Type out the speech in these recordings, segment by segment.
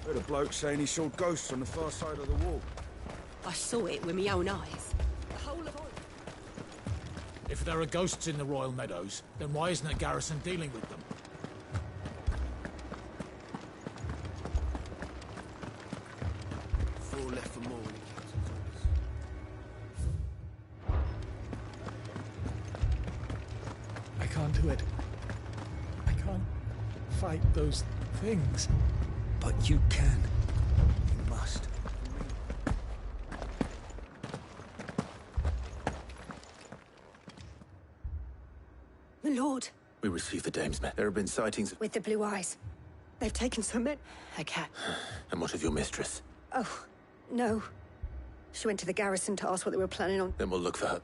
Heard a bloke saying he saw ghosts on the far side of the wall. I saw it with my own eyes. The whole of Oregon. If there are ghosts in the Royal Meadows, then why isn't the garrison dealing with them? Four left for more when he captain's orders. I can't do it. I can't fight those things. But you can. You must. My lord. We received the dame's men. There have been sightings of... With the blue eyes. They've taken some men. A cat. And what of your mistress? Oh, no. She went to the garrison to ask what they were planning on. Then we'll look for her.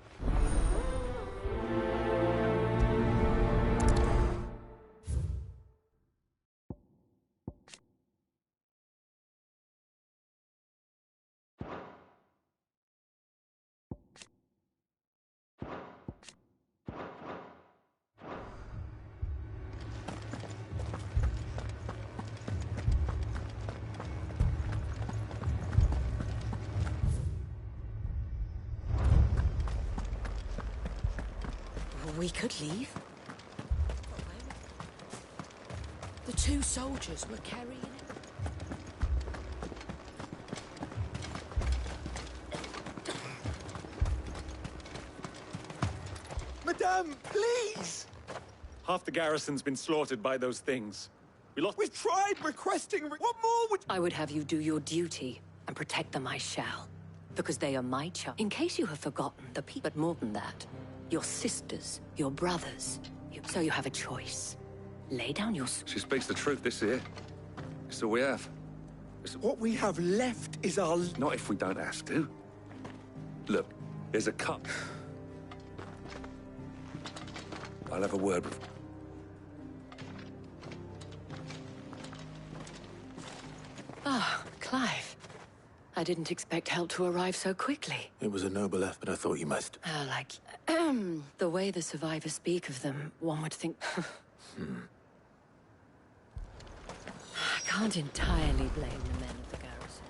We could leave. The two soldiers were carrying it. Madame, please! Half the garrison's been slaughtered by those things. We've tried requesting... What more would... I would have you do your duty, and protect them I shall. Because they are my child. In case you have forgotten, the people... But more than that, your sisters, your brothers. So you have a choice. Lay down your... She speaks the truth, this here. It's all we have. What we have left is our... Not if we don't have to. Look, here's a cup. I'll have a word with... Ah, Clive. I didn't expect help to arrive so quickly. It was a noble effort, I thought you must. Like... the way the survivors speak of them, one would think... I can't entirely blame the men of the garrison.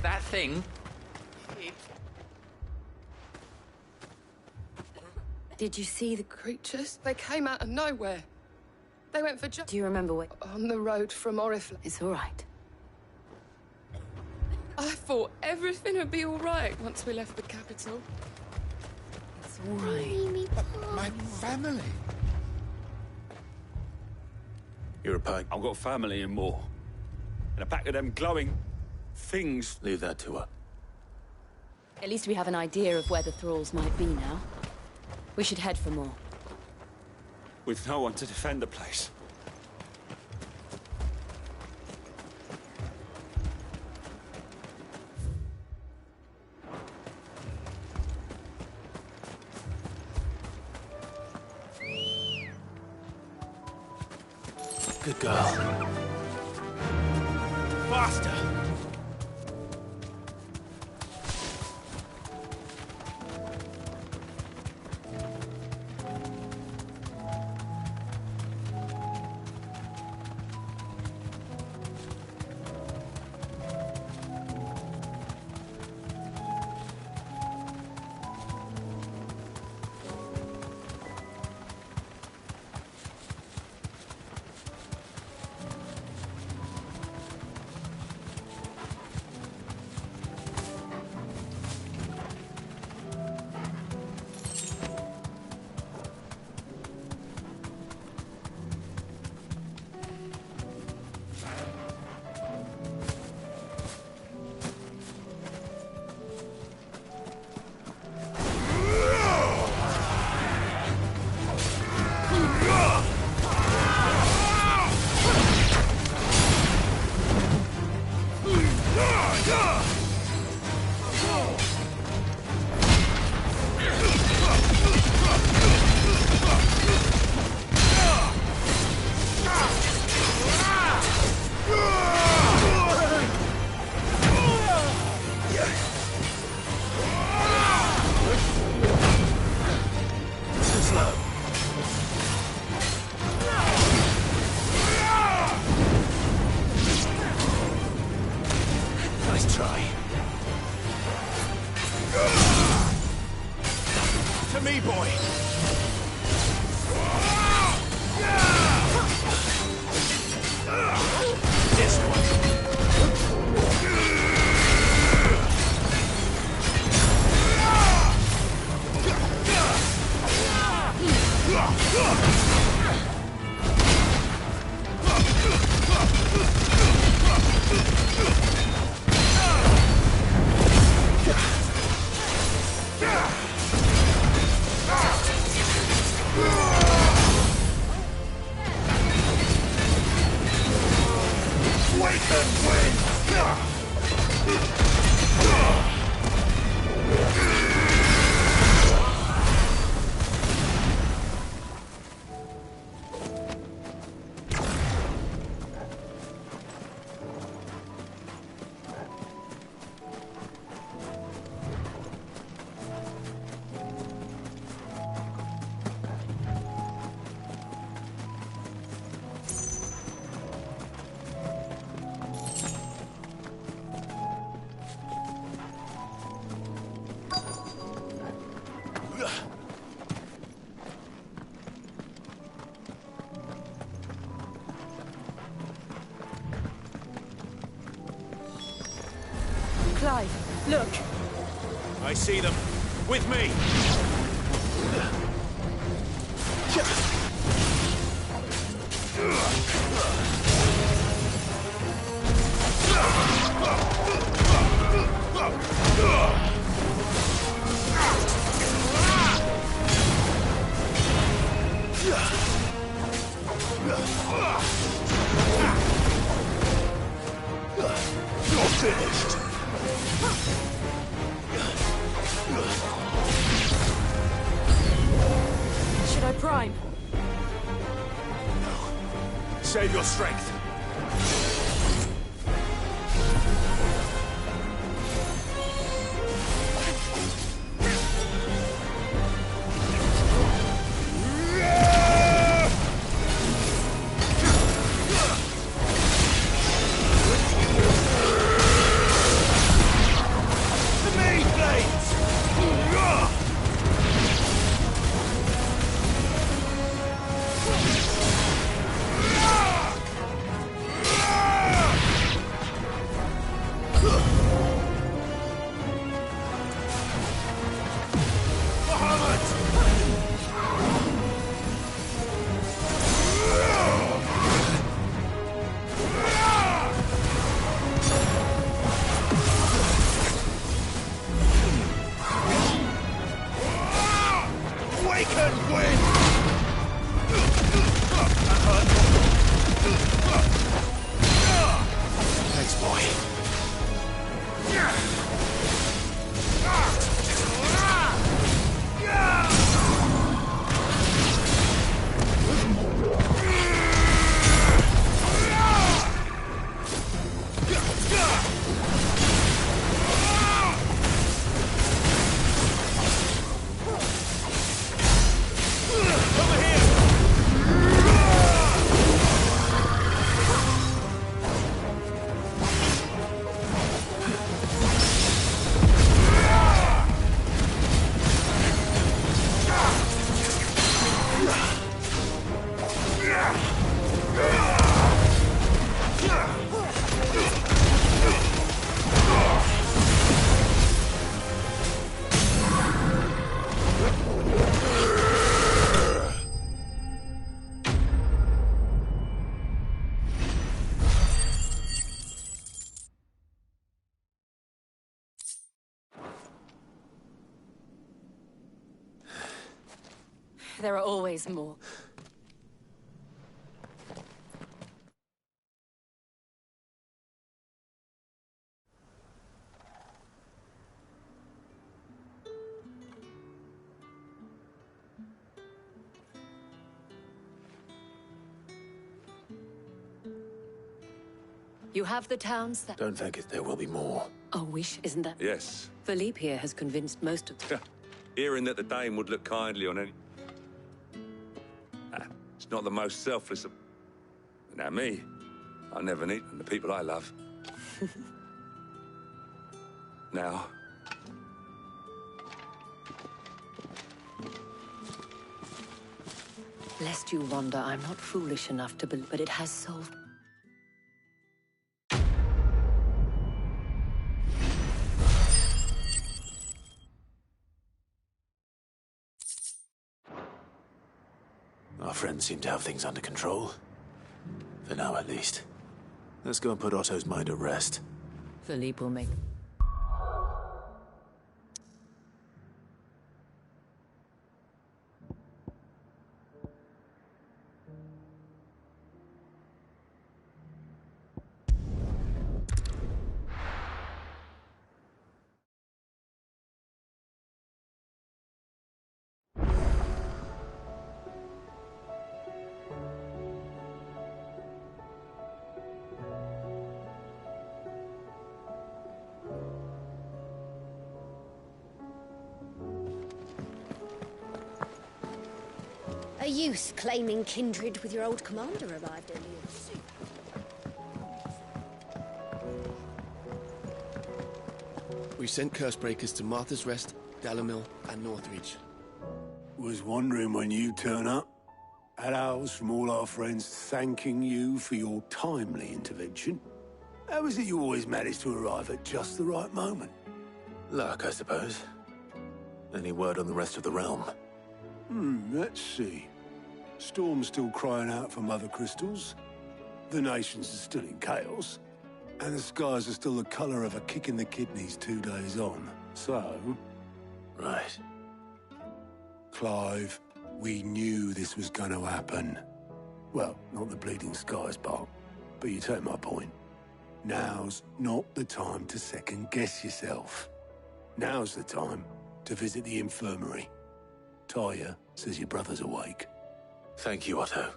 That thing? Did you see the... Creatures? They came out of nowhere. They went for Do you remember what... on the road from Oriflamme. It's all right. I thought everything would be all right once we left the capital. It's all right. My family. You're a pike. I've got family and more. And a pack of them glowing things. Leave that to her. At least we have an idea of where the thralls might be now. We should head for more. With no one to defend the place. Good girl. Faster! Clive, look! I see them. With me! You're finished. Should I prime? Save your strength. There are always more. You have the towns that... Don't think it, there will be more. A wish, isn't that? Yes. Philippe here has convinced most of them. Hearing that the Dame would look kindly on any... It's not the most selfless of... Now me, I never need, and the people I love. Now... Lest you wonder, I'm not foolish enough to believe, but it has solved... Our friends seem to have things under control. For now, at least. Let's go and put Otto's mind at rest. Philippe will make... youth claiming kindred with your old commander arrived earlier this week. We sent Cursebreakers to Martha's Rest, Dalamil, and Northreach. Was wondering when you turn up. Had owls from all our friends thanking you for your timely intervention. How is it you always manage to arrive at just the right moment? Luck, I suppose. Any word on the rest of the realm? Let's see. Storm's still crying out for mother crystals. The nations are still in chaos. And the skies are still the colour of a kick in the kidneys 2 days on. So... Right. Clive, we knew this was going to happen. Well, not the bleeding skies part, but you take my point. Now's not the time to second-guess yourself. Now's the time to visit the infirmary. Taya says your brother's awake. Thank you, Otto.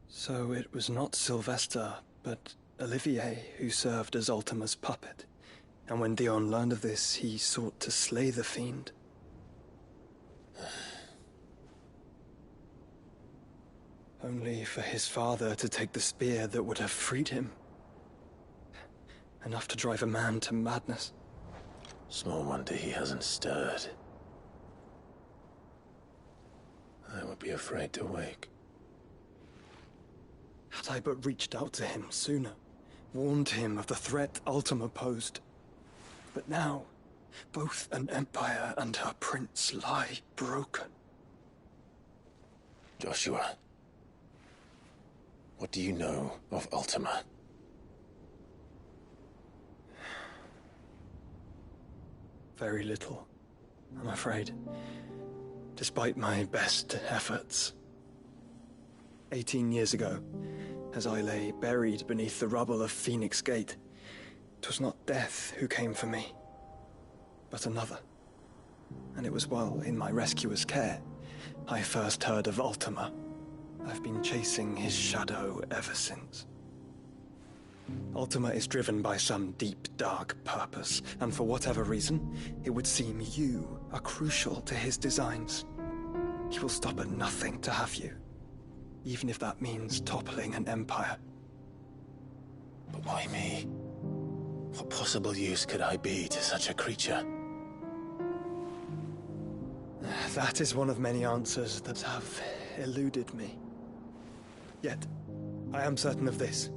So it was not Sylvester, but Olivier who served as Ultima's puppet. And when Dion learned of this, he sought to slay the fiend. Only for his father to take the spear that would have freed him. Enough to drive a man to madness. Small wonder he hasn't stirred. I would be afraid to wake. Had I but reached out to him sooner, warned him of the threat Ultima posed. But now, both an empire and her prince lie broken. Joshua, what do you know of Ultima? Very little, I'm afraid. Despite my best efforts. 18 years ago, as I lay buried beneath the rubble of Phoenix Gate, 'twas not death who came for me, but another. And it was while in my rescuer's care, I first heard of Ultima. I've been chasing his shadow ever since. Ultima is driven by some deep, dark purpose, and for whatever reason, it would seem you are crucial to his designs. He will stop at nothing to have you, even if that means toppling an empire. But why me? What possible use could I be to such a creature? That is one of many answers that have eluded me. Yet, I am certain of this.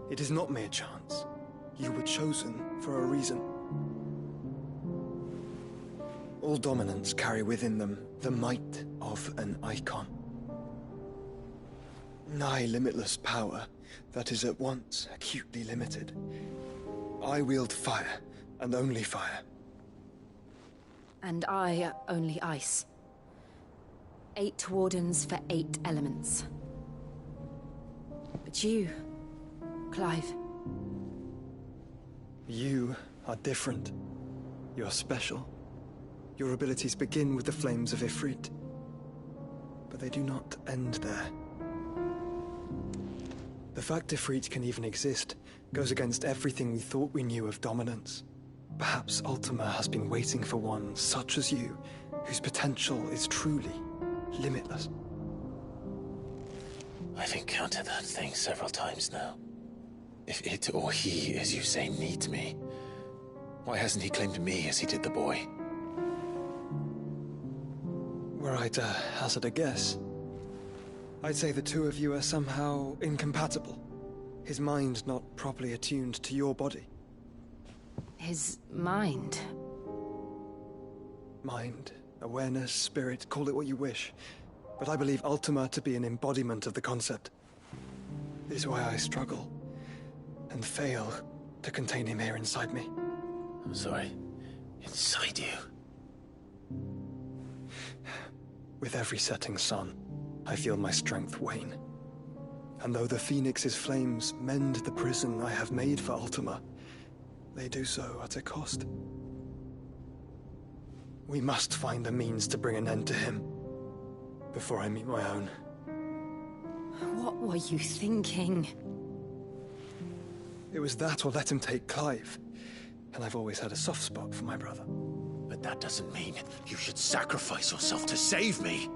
It is not mere chance. You were chosen for a reason. All dominants carry within them the might of an icon. Nigh limitless power that is at once acutely limited. I wield fire, and only fire. And I only ice. 8 wardens for 8 elements. But you, Clive. You are different. You're special. Your abilities begin with the flames of Ifrit. But they do not end there. The fact Ifrit can even exist goes against everything we thought we knew of dominance. Perhaps Ultima has been waiting for one such as you, whose potential is truly limitless. I've encountered that thing several times now. If it or he, as you say, needs me, why hasn't he claimed me as he did the boy? Were I to hazard a guess, I'd say the two of you are somehow incompatible. His mind not properly attuned to your body. His mind? Mind, awareness, spirit, call it what you wish. But I believe Ultima to be an embodiment of the concept. This is why I struggle and fail to contain him here inside me. I'm sorry. Inside you? With every setting sun, I feel my strength wane. And though the Phoenix's flames mend the prison I have made for Ultima, they do so at a cost. We must find a means to bring an end to him. before I meet my own. What were you thinking? It was that or let him take Clive. And I've always had a soft spot for my brother. But that doesn't mean you should sacrifice yourself to save me.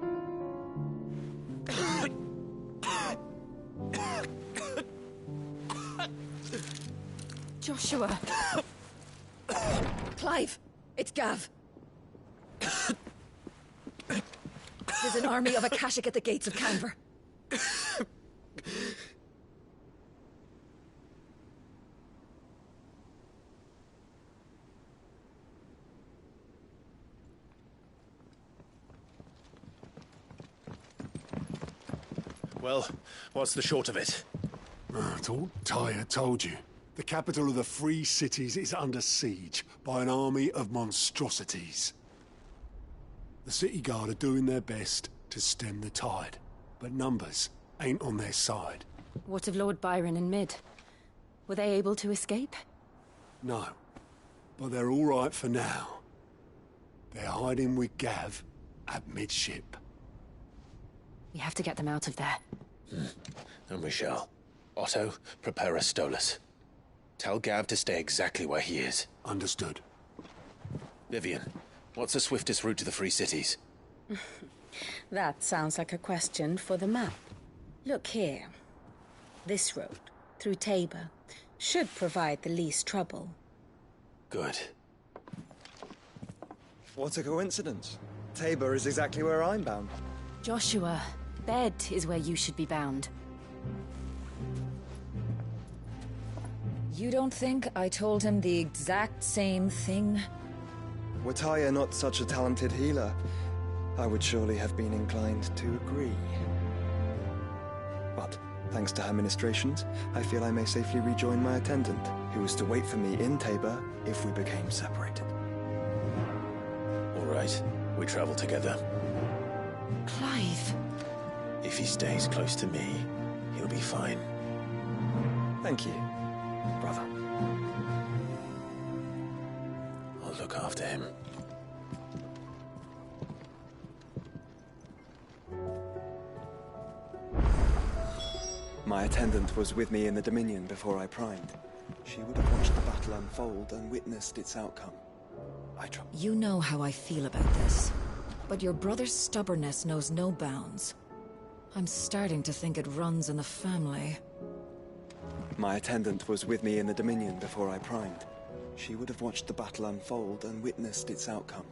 Joshua! Clive! It's Gav! There's an army of Akashic at the gates of Canver. Well, what's the short of it? It's all Tyre told you. The capital of the Free Cities is under siege by an army of monstrosities. The City Guard are doing their best to stem the tide, but numbers ain't on their side. What of Lord Byron and Mid? Were they able to escape? No, but they're all right for now. They're hiding with Gav at midship. We have to get them out of there. And we shall. Otto, prepare a Stolas. Tell Gav to stay exactly where he is. Understood. Vivian, what's the swiftest route to the Free Cities? That sounds like a question for the map. Look here. This road, through Tabor, should provide the least trouble. Good. What a coincidence. Tabor is exactly where I'm bound. Joshua, bed is where you should be bound. You don't think I told him the exact same thing? Were Tyre not such a talented healer, I would surely have been inclined to agree. But, thanks to her ministrations, I feel I may safely rejoin my attendant, who was to wait for me in Tabor if we became separated. All right, we travel together. Clive. If he stays close to me, he'll be fine. Thank you, brother. I'll look after him. My attendant was with me in the Dominion before I primed. She would have watched the battle unfold and witnessed its outcome. You know how I feel about this, but your brother's stubbornness knows no bounds. I'm starting to think it runs in the family. My attendant was with me in the Dominion before I primed. She would have watched the battle unfold and witnessed its outcome.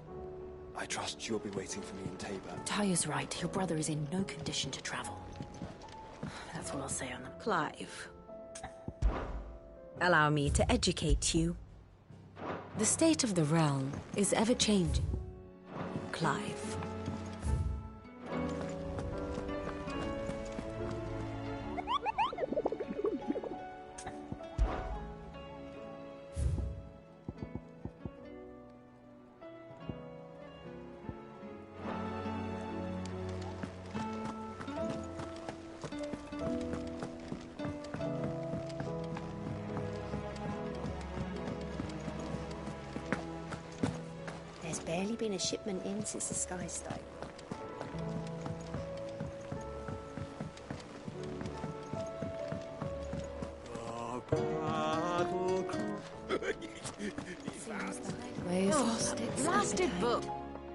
I trust you'll be waiting for me in Tabor. Tyre's right. Your brother is in no condition to travel. That's what I'll say on that. Clive. Allow me to educate you. The state of the realm is ever-changing. Clive. There's barely been a shipment in since the sky stole. Blasted book.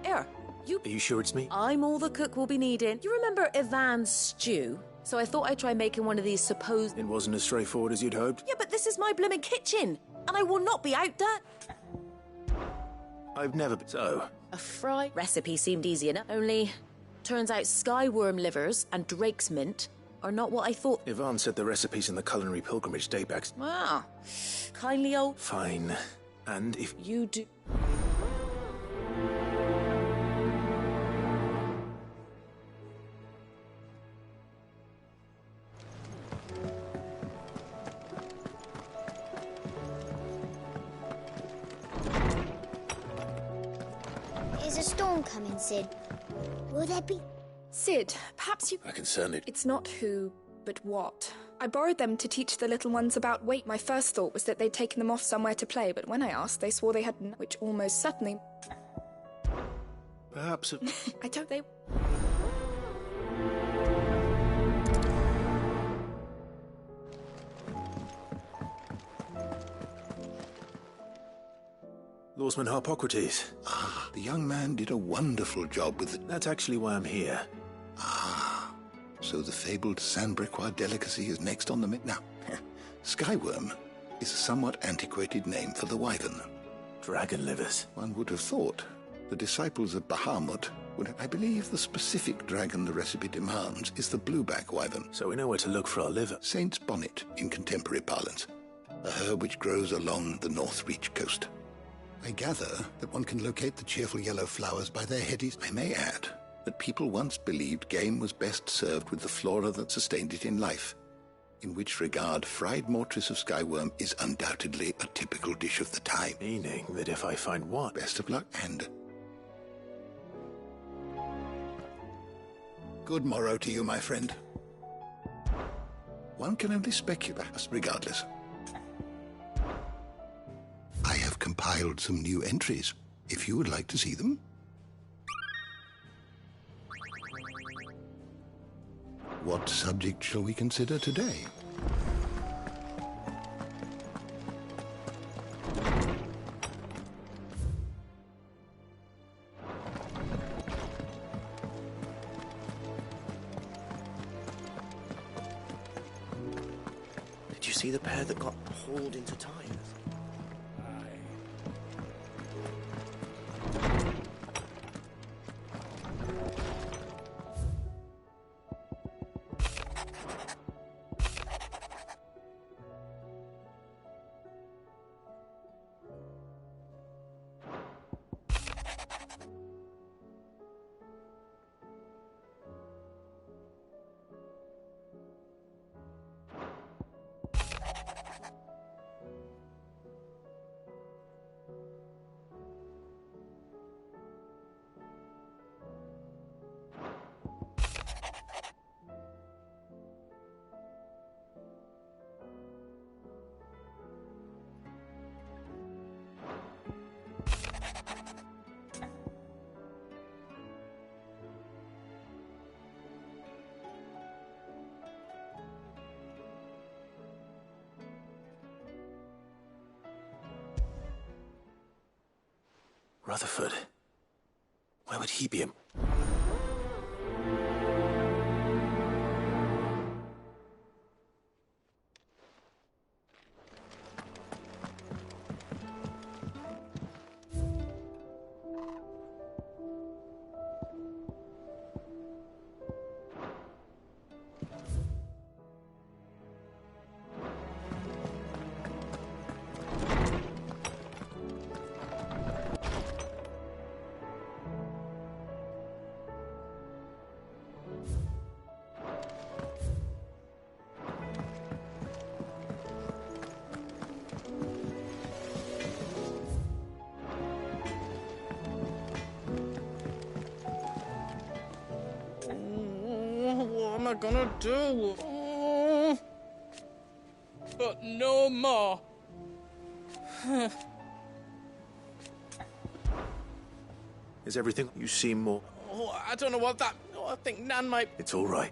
Here, you... Are you sure it's me? I'm all the cook will be needing. You remember Ivan's stew? So I thought I'd try making one of these supposed... It wasn't as straightforward as you'd hoped. Yeah, but this is my blooming kitchen, and I will not be outdone. I've never been... So? A fry recipe seemed easy enough, only... Turns out skyworm livers and drake's mint are not what I thought. Ivan said the recipes in the culinary pilgrimage date back... Ah, kindly old... Fine. And if... You do... Is a storm coming, Sid? Will there be... Sid, perhaps you... I can certainly... It's not who, but what. I borrowed them to teach the little ones about weight. My first thought was that they'd taken them off somewhere to play, but when I asked, they swore they hadn't, which almost certainly... Perhaps... I don't... They... Lawsman Harpocrates. Ah, the young man did a wonderful job with it. That's actually why I'm here. Ah, so the fabled Sandbrequois delicacy is next on the menu. Now, Skyworm is a somewhat antiquated name for the wyvern. Dragon livers. One would have thought. The disciples of Bahamut would, I believe the specific dragon the recipe demands is the blueback wyvern. So we know where to look for our liver. Saint's bonnet in contemporary parlance. A herb which grows along the North Reach coast. I gather that one can locate the cheerful yellow flowers by their headies. I may add that people once believed game was best served with the flora that sustained it in life, in which regard fried mortress of Skyworm is undoubtedly a typical dish of the time. Meaning that if I find one... Best of luck, and... good morrow to you, my friend. One can only speculate, regardless. I have compiled some new entries, if you would like to see them. What subject shall we consider today? Did you see the pair that got hauled into ties? Rutherford. Where would he be? What am I gonna do? Oh, but no more. Is everything... You seem more... Oh, I don't know what that... Oh, I think Nan might... It's all right.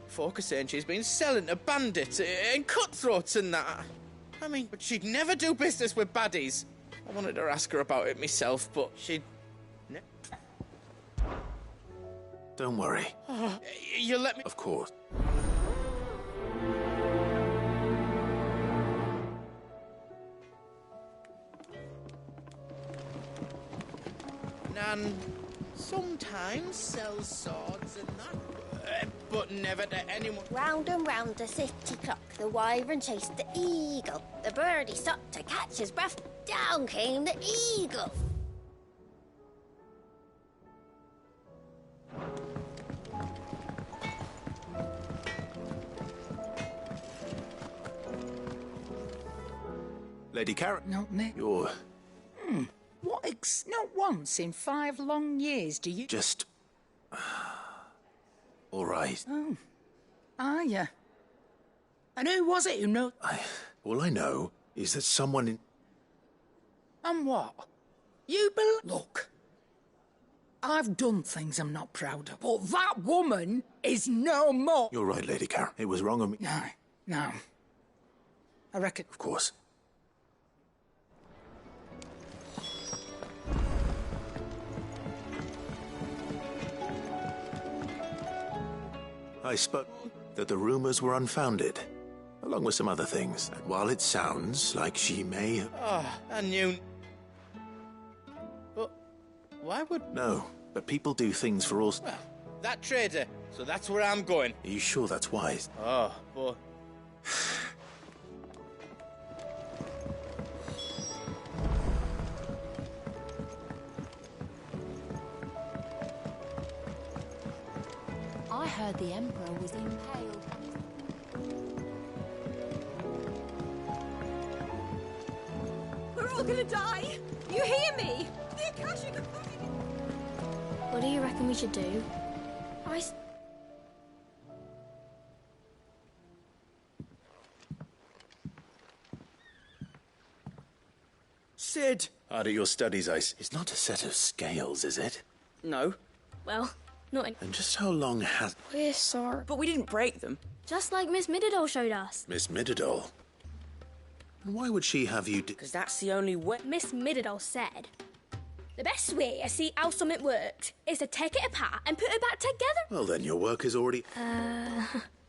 Folk are saying she's been selling to bandits and cutthroats and that. I mean, but she'd never do business with baddies. I wanted to ask her about it myself, but she'd... Don't worry. You let me... Of course. Nan sometimes sells swords and that, but never to anyone. Round and round the city clock, the wyvern chased the eagle. The birdie stopped to catch his breath. Down came the eagle. Lady Karen. Not me. You're... Not once in 5 long years do you... Just... all right. Oh. Are you? And who was it who know... All I know is that someone in... And what? Look. I've done things I'm not proud of, but that woman is no more. You're right, Lady Karen. It was wrong of me. No. I reckon... Of course. I spoke that the rumors were unfounded, along with some other things. And while it sounds like she may... I knew... But why would... No, but people do things for all... Well, that trader, so that's where I'm going. Are you sure that's wise? Oh, but... I heard the Emperor was impaled. We're all gonna die! You hear me? The Akashic... What do you reckon we should do? Sid! Hard at your studies, Ice. It's not a set of scales, is it? No. Well, not in... And just how long has... We're sorry. But we didn't break them. Just like Miss Mididol showed us. Miss Mididol? And why would she have you Because that's the only way... Miss Mididol said, the best way to see how something worked is to take it apart and put it back together. Well, then your work is already...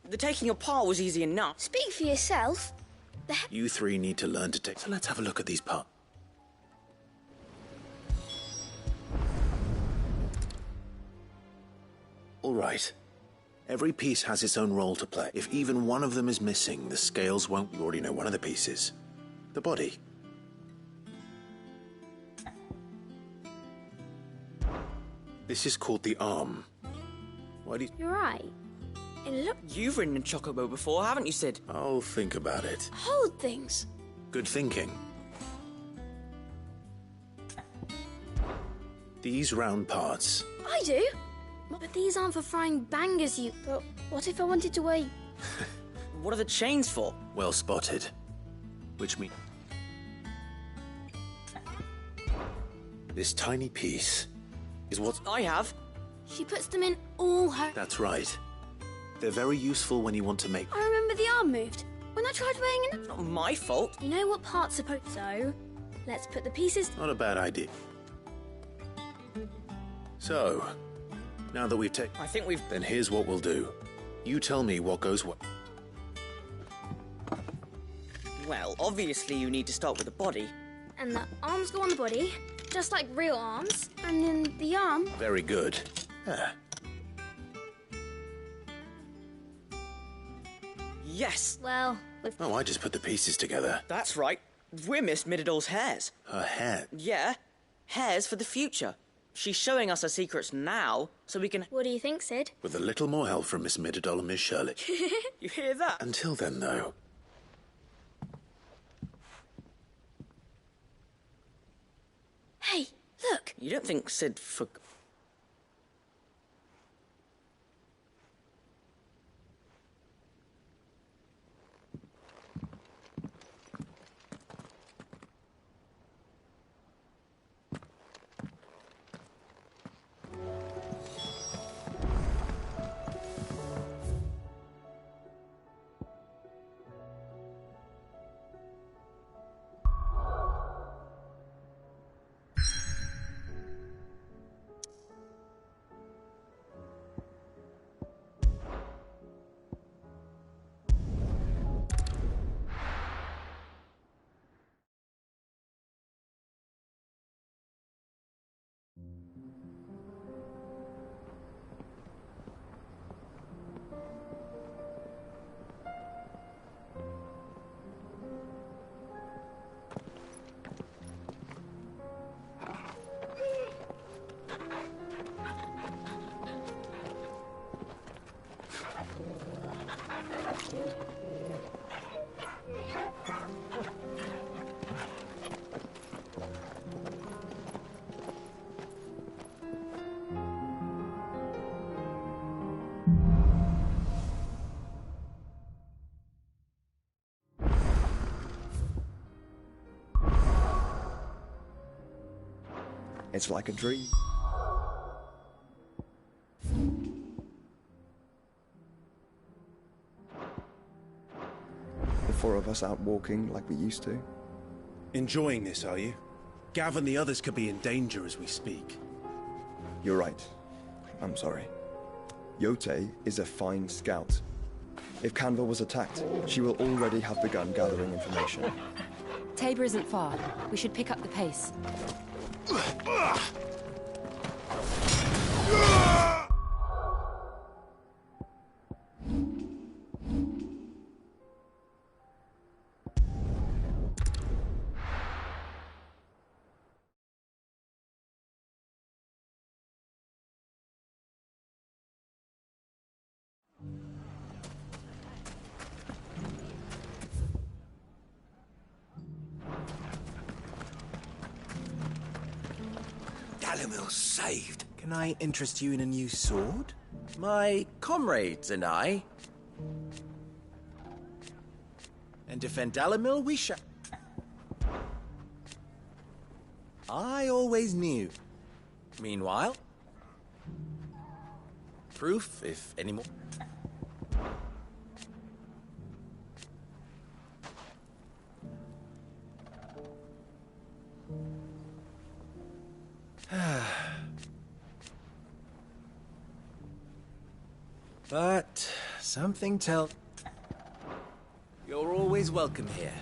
The taking apart was easy enough. Speak for yourself. You three need to learn to take... So let's have a look at these parts. All right. Every piece has its own role to play. If even one of them is missing, the scales won't... You already know one of the pieces. The body. This is called the arm. Why do you... You're right. And look... You've ridden a chocobo before, haven't you, Sid? I'll think about it. Hold things. Good thinking. These round parts. I do. But these aren't for frying bangers, you... But what if I wanted to weigh... What are the chains for? Well spotted. Which means... This tiny piece is what... I have. She puts them in all her... That's right. They're very useful when you want to make... I remember the arm moved. When I tried weighing it... It's not my fault. You know what part's supposed... So, let's put the pieces... Not a bad idea. So, now that we've taken... I think we've... Then here's what we'll do. You tell me what goes what. Well, obviously you need to start with the body. And the arms go on the body, just like real arms. And then the arm... Very good. Ah. Yes! Well, Oh, I just put the pieces together. That's right. We're Miss Mididol's hairs. Her hair? Yeah. Hairs for the future. She's showing us her secrets now, so we can... What do you think, Sid? With a little more help from Miss Mididol and Miss Shirley. You hear that? Until then, though... Hey, look! You don't think Sid It's like a dream. The four of us out walking like we used to. Enjoying this, are you? Gav and the others could be in danger as we speak. You're right. I'm sorry. Yote is a fine scout. If Canva was attacked, she will already have begun gathering information. Tabor isn't far. We should pick up the pace. Dalamil's saved. Can I interest you in a new sword? My comrades and I. And defend Dalamil we shall. I always knew. Meanwhile, proof, if any more. But something tells you're always welcome here.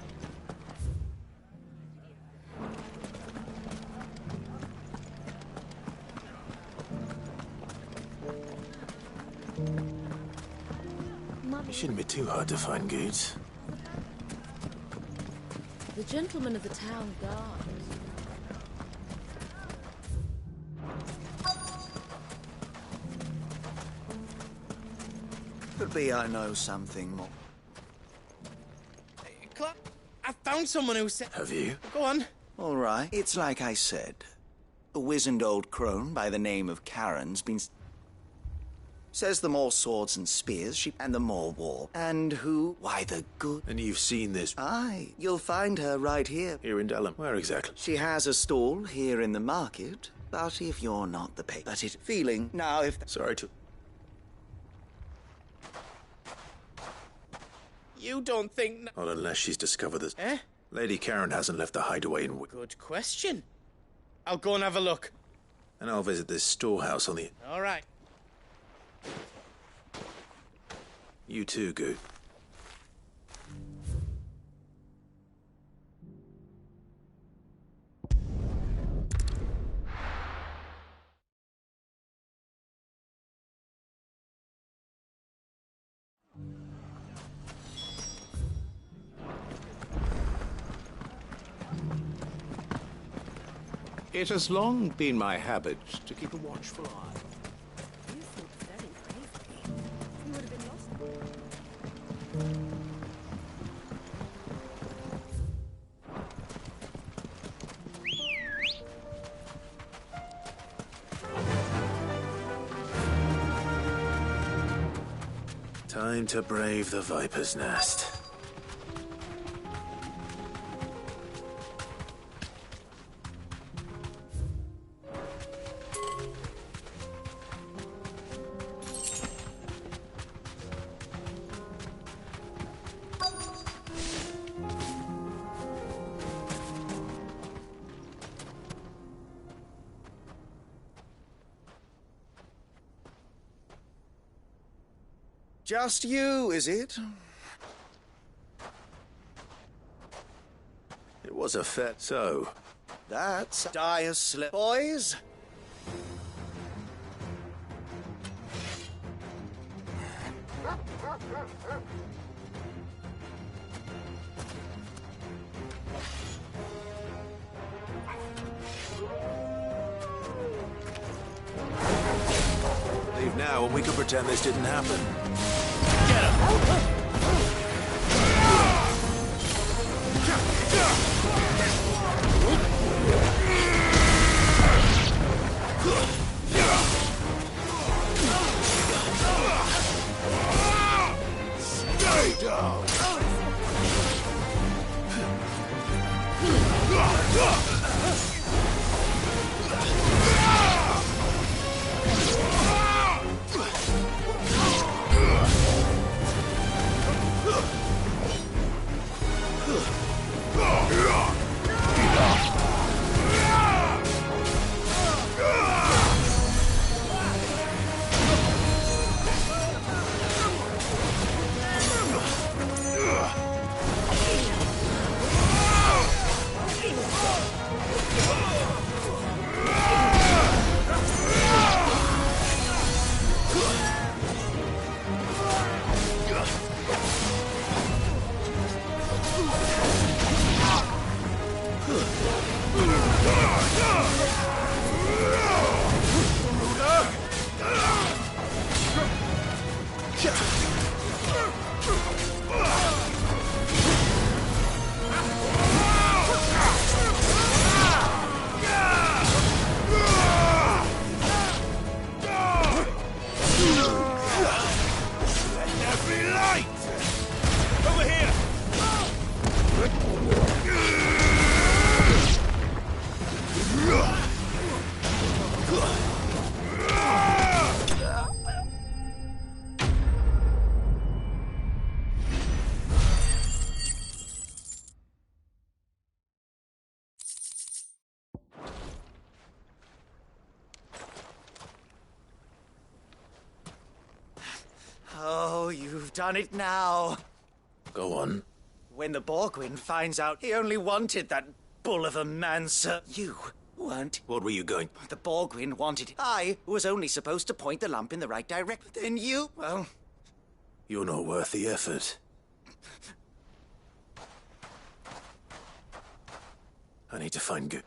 It shouldn't be too hard to find goods. The gentleman of the town guard. Could be I know something more. Clark, I found someone who said... Have you? Go on. All right. It's like I said. A wizened old crone by the name of Karen's been... Says the more swords and spears, and the more war. And who? Why, the good. And you've seen this? Aye. You'll find her right here. Here in Dalam. Where exactly? She has a stall here in the market. But if you're not the but it feeling... Now, if... Sorry to... You don't think... Not unless she's discovered this. Eh? Lady Karen hasn't left the hideaway in... Good question. I'll go and have a look. And I'll visit this storehouse on the... All right. You too, Goo. It has long been my habit to keep a watchful eye. You thought very bravely. You would have been lost. Time to brave the Viper's Nest. Just you, is it? It was a fet, so... That's dire slip. Boys? Leave now and we can pretend this didn't happen. Stay down. done it now. Go on. When the Borgwyn finds out he only wanted that bull of a man, sir, you weren't. What were you going? The Borgwyn wanted it. I was only supposed to point the lamp in the right direction. Then you, well... You're not worth the effort. I need to find good.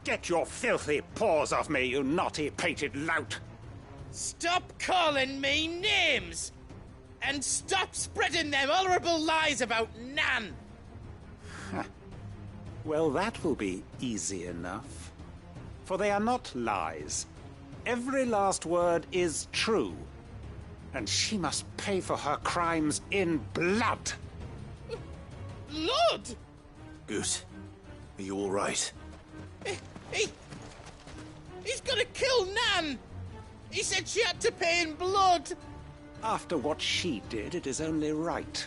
Get your filthy paws off me, you naughty-pated lout! Stop calling me names! And stop spreading them horrible lies about Nan! Well, that will be easy enough. For they are not lies. Every last word is true. And she must pay for her crimes in blood. Blood? Goose, are you all right? He's gonna kill Nan! He said she had to pay in blood! After what she did, it is only right.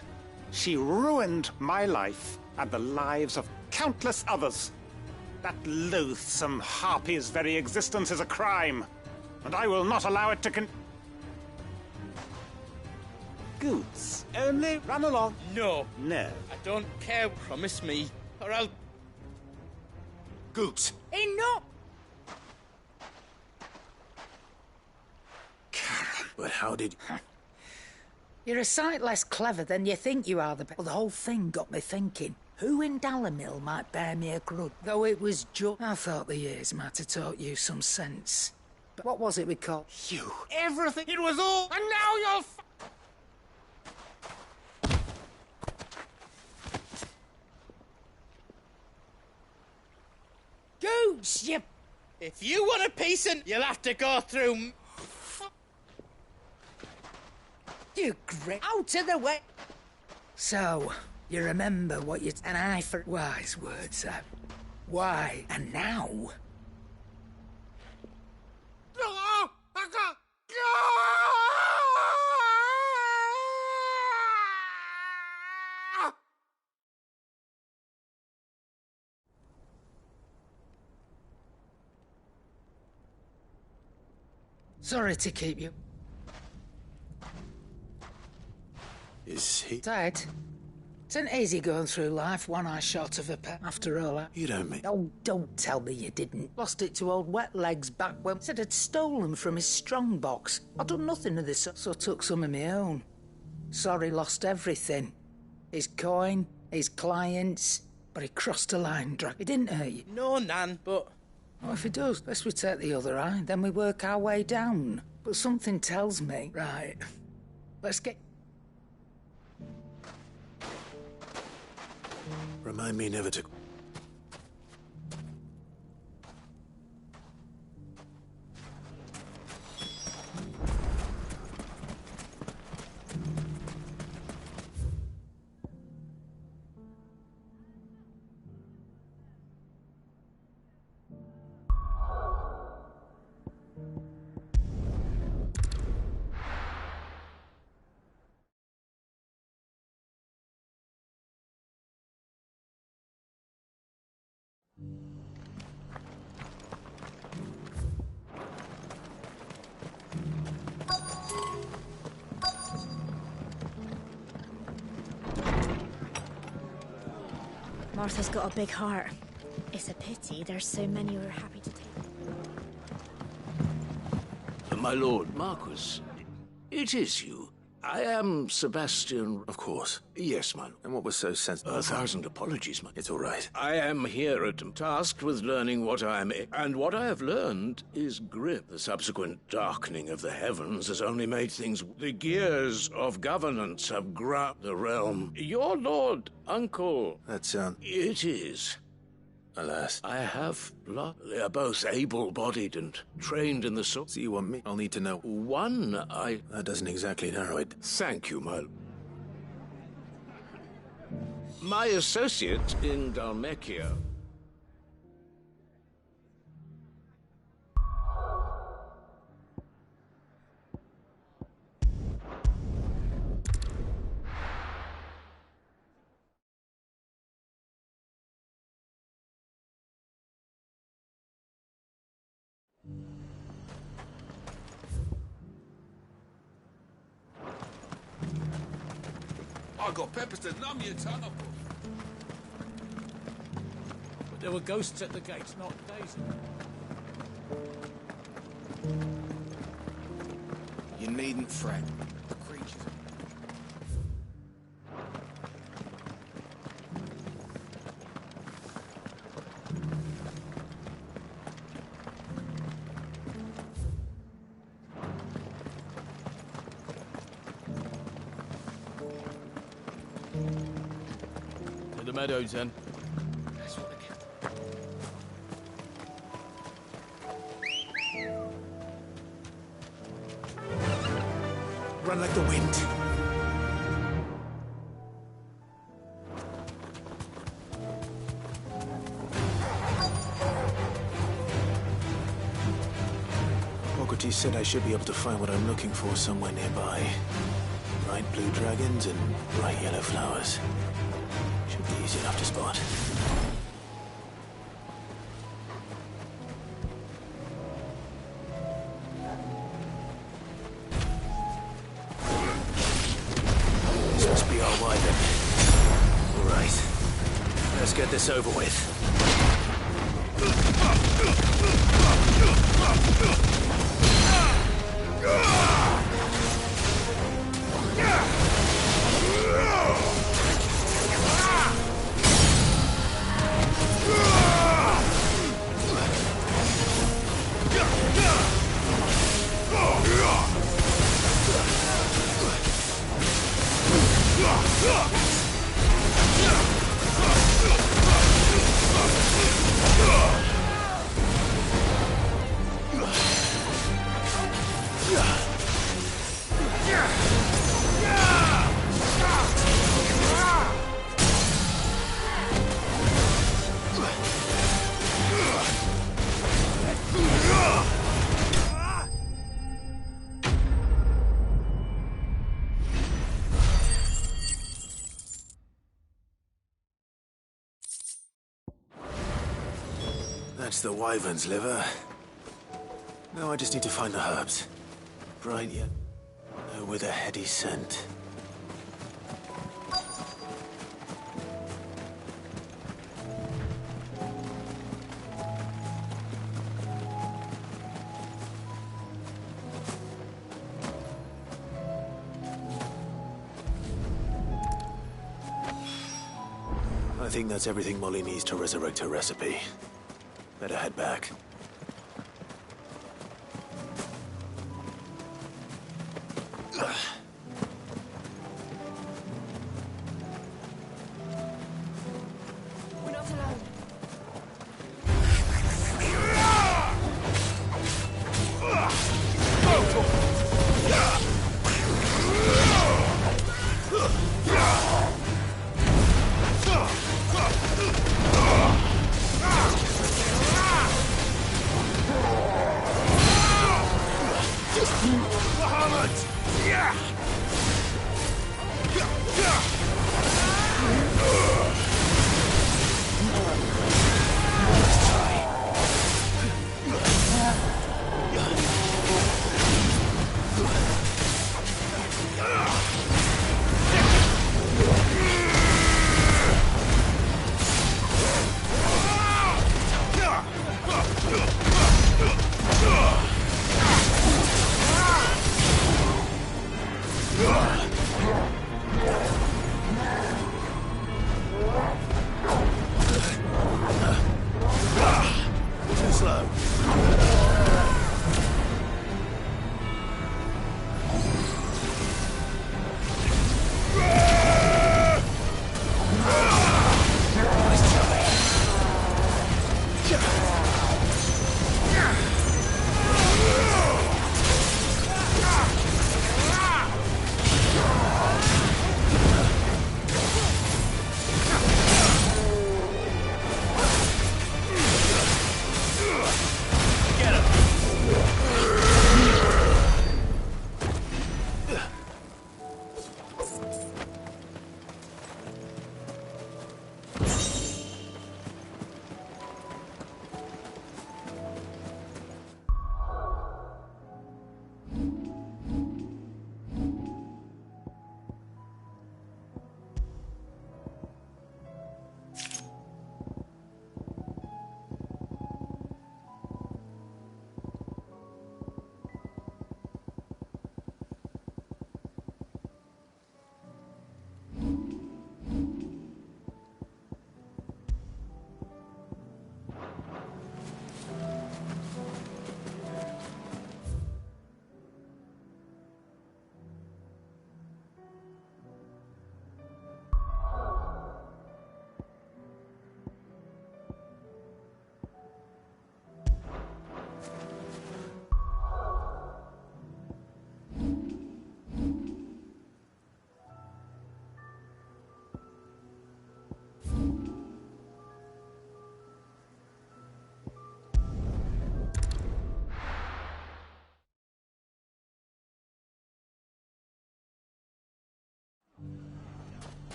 She ruined my life and the lives of countless others. That loathsome harpy's very existence is a crime, and I will not allow it to Goots, only run along. No. No. I don't care, promise me, or I'll... Goots. Enough! Karen, but how did... You're a sight less clever than you think you are. Well, the whole thing got me thinking. Who in Dalamil might bear me a grudge? Though it was just... I thought the years might have taught you some sense. But what was it we called? You. Everything. It was all... And now you're... Goots, you... If you want a piece, you'll have to go through... You great... Out of the way! So, you remember what you... An eye for... Wise words, sir. Why? And now... Sorry to keep you. Is he... Dad, it's an easy going through life, one eye short of a pet. After all, You don't mean... Oh, don't tell me you didn't. Lost it to old Wet Legs back when said I'd stolen from his strong box. I'd done nothing of this, so took some of my own. Sorry, lost everything. His coin, his clients, but he crossed a line, Drac. It didn't hurt you. No, Nan, but... Well, if he does, let's we take the other eye, then we work our way down. But something tells me... Right, let's get... Remind me never to... Martha's got a big heart. It's a pity there's so many who are happy to take it. My lord Marquis, it is you. I am Sebastian... Of course. Yes, my lord. And what was so sensitive? 1,000 apologies, my... It's all right. I am here tasked with learning what I am... And what I have learned is grim. The subsequent darkening of the heavens has only made things... The gears of governance have grabbed the realm. Your lord, uncle... That's, It is. Alas. I have blood. They are both able-bodied and trained in the sword. So you want me? I'll need to know. That doesn't exactly narrow it. Thank you, my associate in Dalmekia. I got peppers to numb your tongue up. But there were ghosts at the gates, not Daisy. You needn't fret. The creatures... To the meadows, then. That's what I get. Run like the wind. Socrates said I should be able to find what I'm looking for somewhere nearby. Bright blue dragons and bright yellow flowers. Should be easy enough to spot. This must be our wyvern. All right. Let's get this over with. That's the wyvern's liver. Now I just need to find the herbs. Bright yet with a heady scent. I think that's everything Molly needs to resurrect her recipe. Better head back. We're not alone.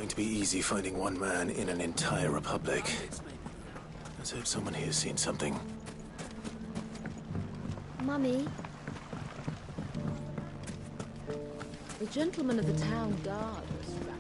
going to be easy finding one man in an entire republic. Let's hope someone here's seen something. Mummy? The gentleman of the town guard was right.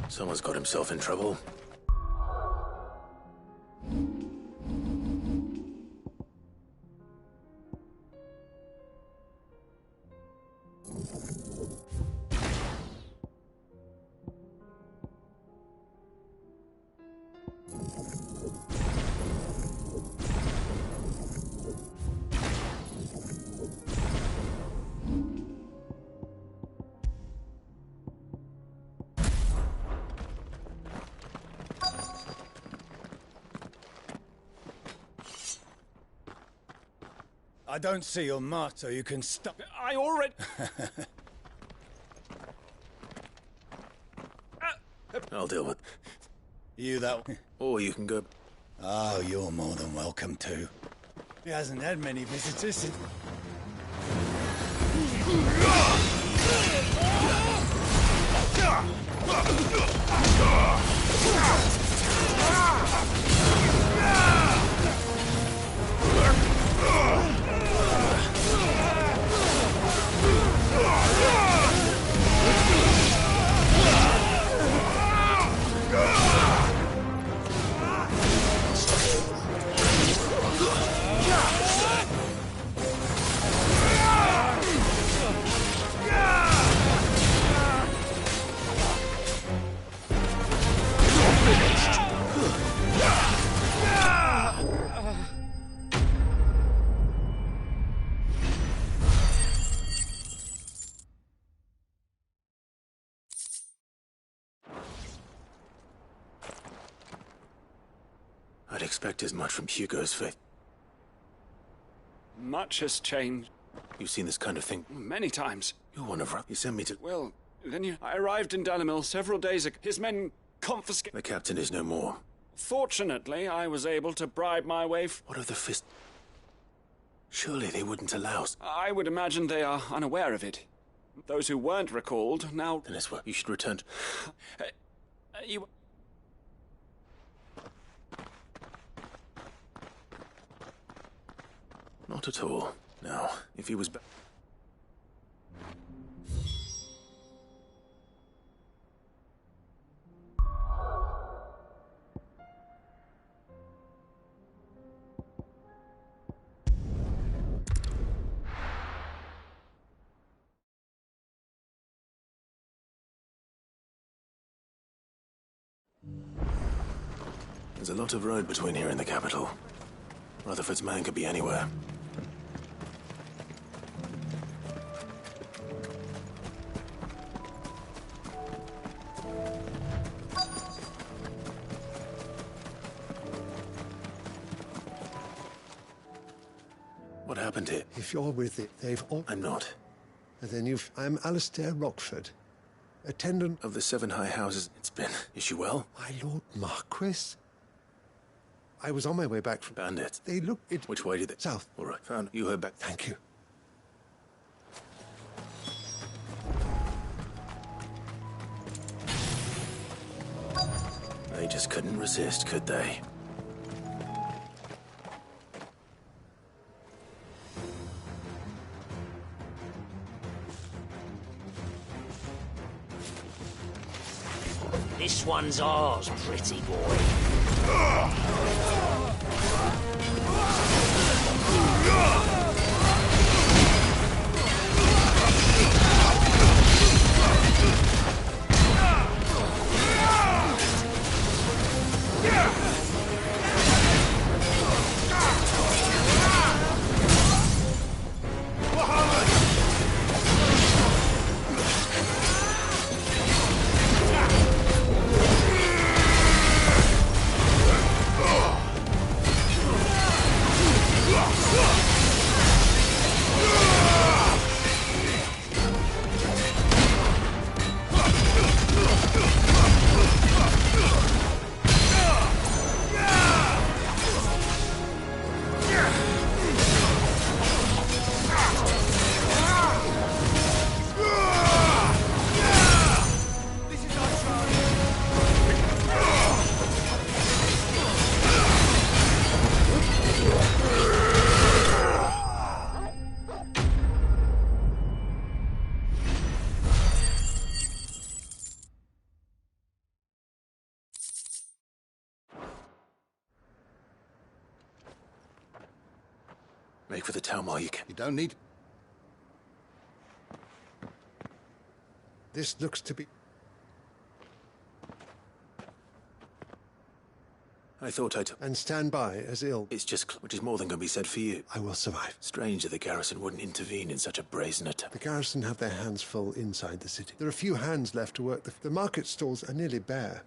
Someone's got himself in trouble. I don't see your mark, so you can stop. I already... I'll deal with... You that... Or you can go... Oh, you're more than welcome to. He hasn't had many visitors since... I'd expect as much from Hugo's faith. Much has changed. You've seen this kind of thing? Many times. You're one of... You sent me to... Well, then I arrived in Dalamil several days ago. His men confiscated... The captain is no more. Fortunately, I was able to bribe my way... What of the fist... Surely they wouldn't allow us... I would imagine they are unaware of it. Those who weren't recalled now... Then it's what you should return to... You... Not at all. Now, if he was back... There's a lot of road between here and the capital. Rutherford's man could be anywhere. What happened here? If you're with it, they've all... I'm not. And then I'm Alistair Rockford, attendant... Of the 7 high houses. It's been... Is she well? My Lord Marquis? I was on my way back from... Bandits. They look... Which way did they... South. All right, found... You heard back... Thank you. They just couldn't resist, could they? This one's ours, pretty boy. Make for the town while you can. You don't need... This looks to be... I thought I'd... And stand by as ill. It's just... which is more than can be said for you. I will survive. Strange that the garrison wouldn't intervene in such a brazen attempt. The garrison have their hands full inside the city. There are few hands left to work. The market stalls are nearly bare,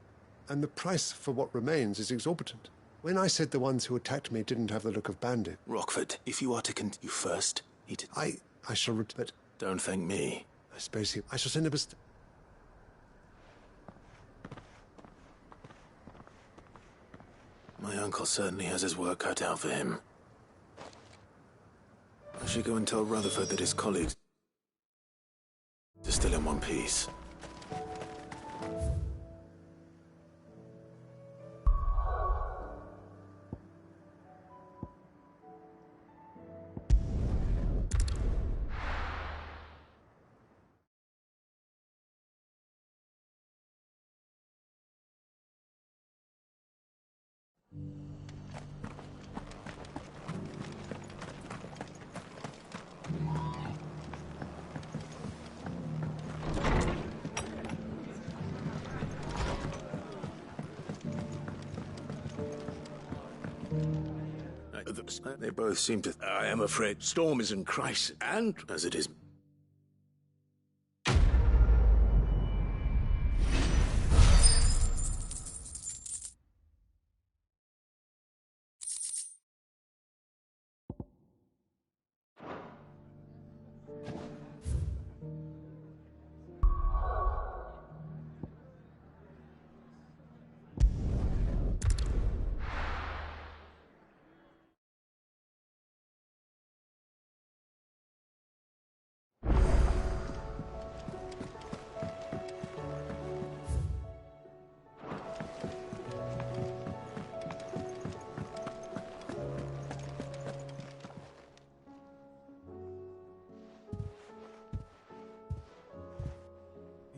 and the price for what remains is exorbitant. When I said the ones who attacked me didn't have the look of bandit... Rockford, if you are to continue first, need to... I shall... But... Don't thank me. I suppose I shall send a... My uncle certainly has his work cut out for him. I should go and tell Rutherford that his colleagues are still in one piece. They both seem to... I am afraid Storm is in crisis, and... As it is...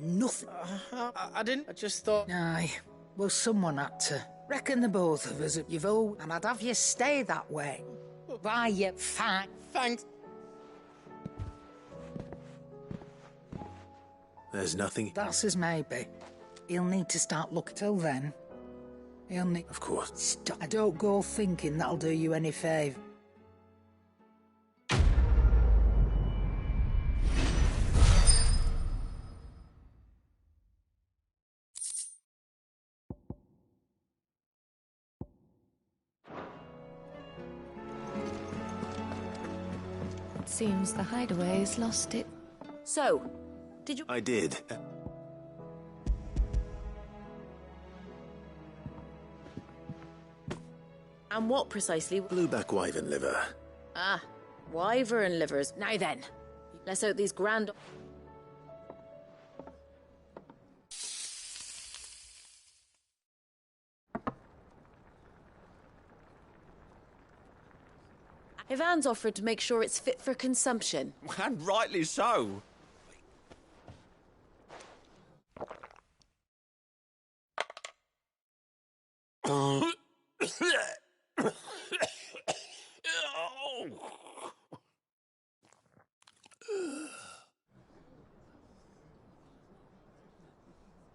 Nothing. I didn't. I just thought... Aye. Well, someone had to. Reckon the both of us, you've all... And I'd have you stay that way. Why, you fat... Thanks. There's nothing... That's as maybe. He'll need to start looking till then. He'll need... Of course. Stop. I don't go thinking that'll do you any favour. Seems the hideaway's lost it. So, did you... I did. And what precisely... Blueback wyvern liver. Ah, wyvern livers. Now then, let's hope these grand... Ivan's offered to make sure it's fit for consumption. And rightly so.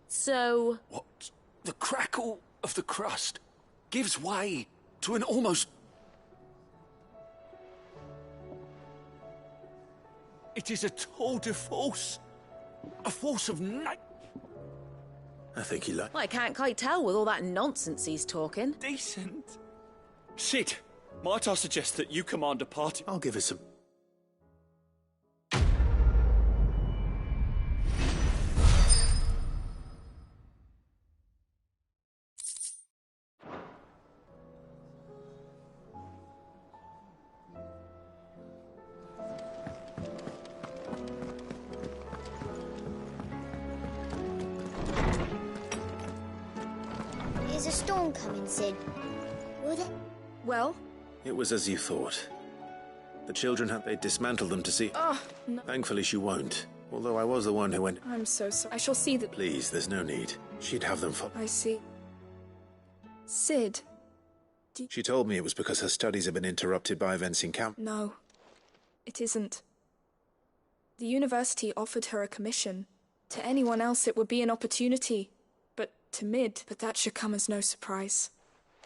So... What? The crackle of the crust gives way to an almost... It is a tour de force. A force of night. I think he like... Well, I can't quite tell with all that nonsense he's talking. Decent. Sid, might I suggest that you command a party? I'll give us some... Is a storm coming, Sid? Would it? Well? It was as you thought. The children had... They dismantled them to see... Oh, no. Thankfully she won't. Although I was the one who went... I'm so sorry. I shall see that... Please, there's no need. She'd have them for... I see. Sid, She told me it was because her studies had been interrupted by events in camp. No, it isn't. The university offered her a commission. To anyone else it would be an opportunity, but to Mid, but that should come as no surprise.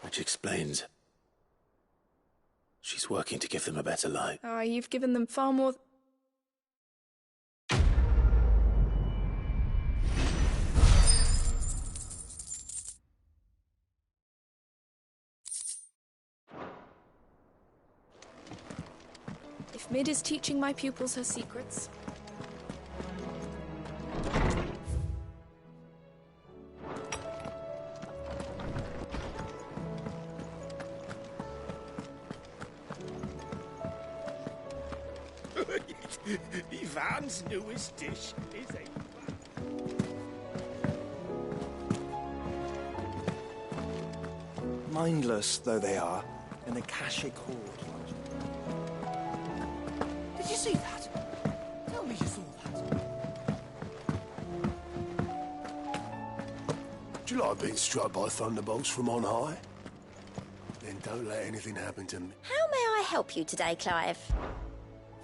Which explains... she's working to give them a better life. Ah, you've given them far more... If Mid is teaching my pupils her secrets... Ivan's newest dish is a... Mindless though they are, an Akashic horde. Did you see that? Tell me you saw that. Do you like being struck by thunderbolts from on high? Then don't let anything happen to me. How may I help you today, Clive?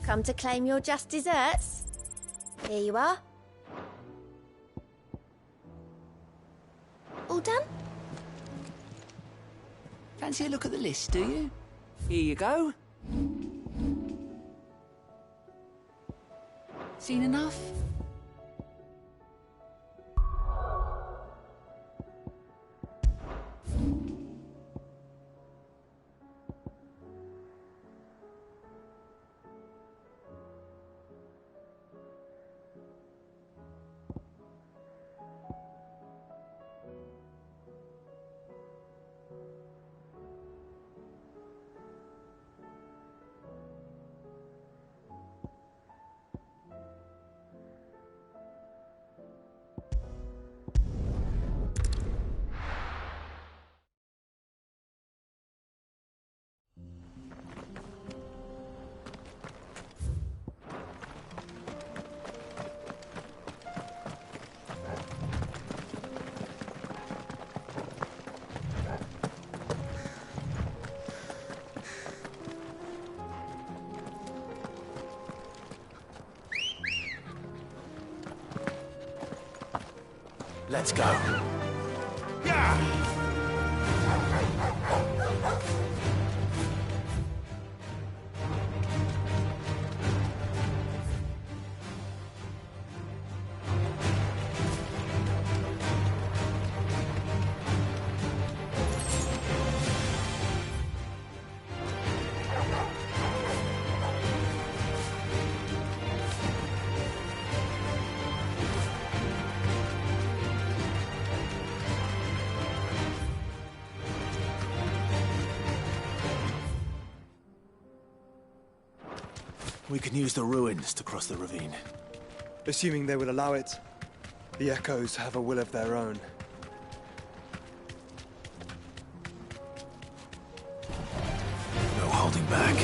Come to claim your just desserts? Here you are. All done? Fancy a look at the list, do you? Here you go. Seen enough? Let's go. We can use the ruins to cross the ravine. Assuming they will allow it. The Echoes have a will of their own. No holding back.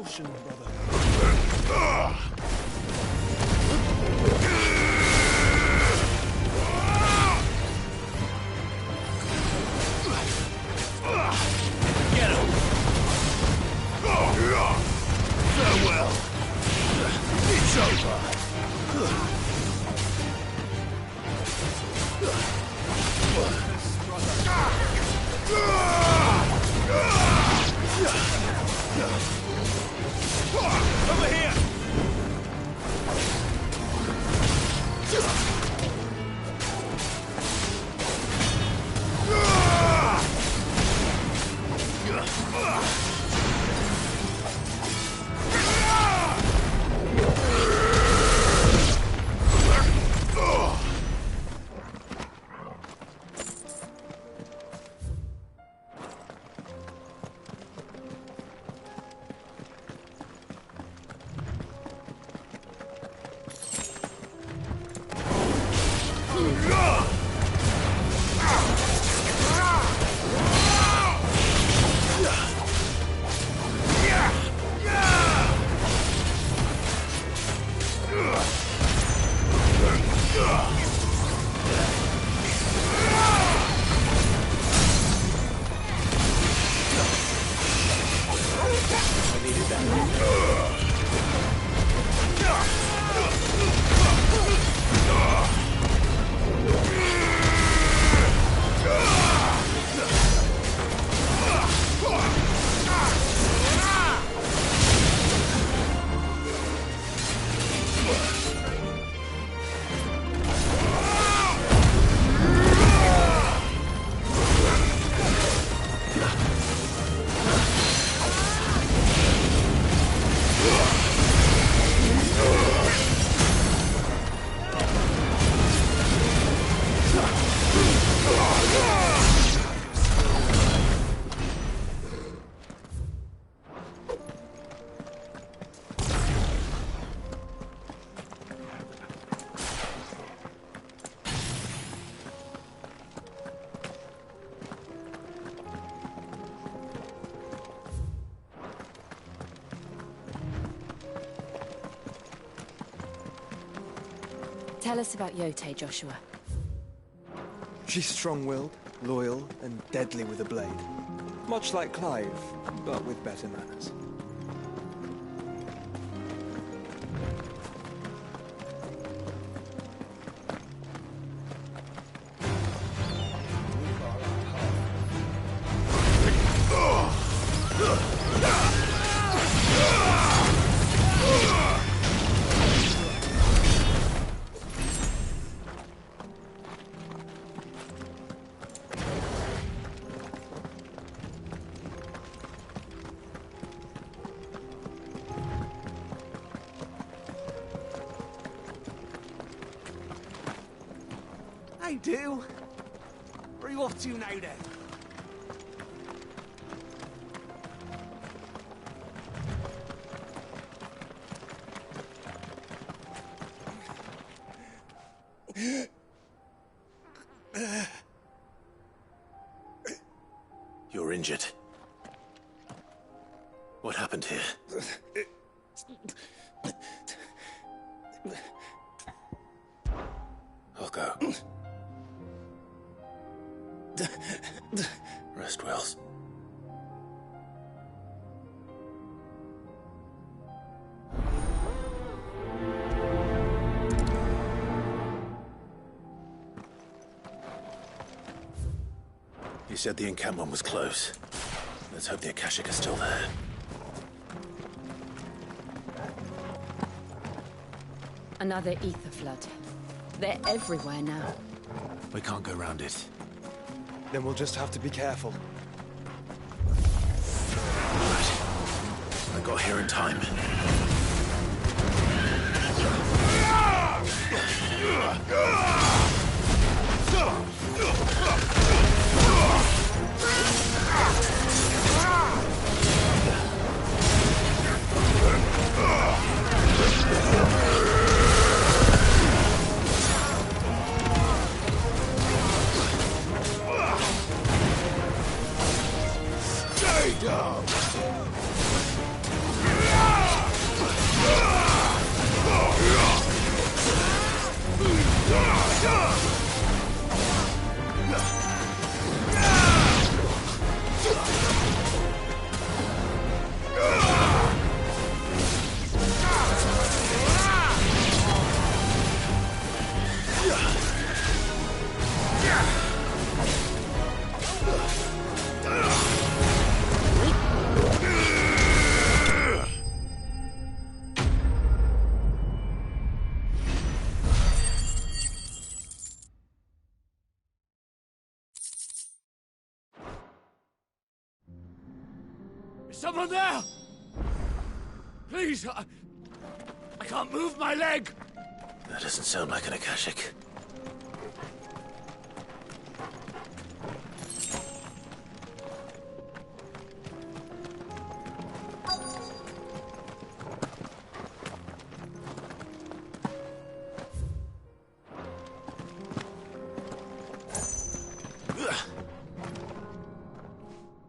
caution, brother. Get him! Farewell. It's over. Over here! Tell us about Yote, Joshua. She's strong-willed, loyal, and deadly with a blade. Much like Clive, but with better manners. Hey, do. Where are you off to now, then? You're injured. What happened here? I'll go. Rest well. You said the encampment was close. Let's hope the Akashic is still there. Another ether flood. They're everywhere now. We can't go round it. Then we'll just have to be careful. I got here in time. Stay down! Someone there! Please, I can't move my leg! That doesn't sound like an Akashic.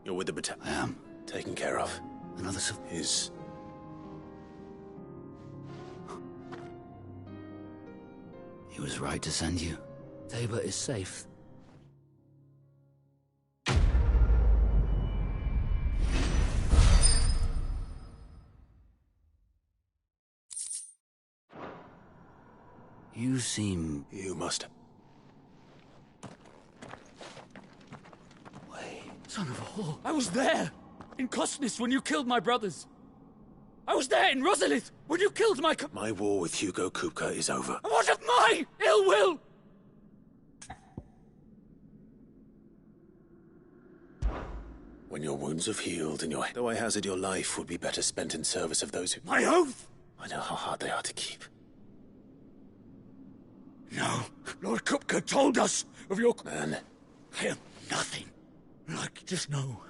You're with the battalion. I am. Taken care of. Another is... He was right to send you. Tabor is safe. You seem... You must... Son of a whore. I was there! In Costness when you killed my brothers. I was there in Rosalith when you killed my... My war with Hugo Kupka is over. And what of my ill will? When your wounds have healed and though I hazard your life would be better spent in service of those who... My oath! I know how hard they are to keep. No. Lord Kupka told us of your... Man. I am nothing. Like, just know.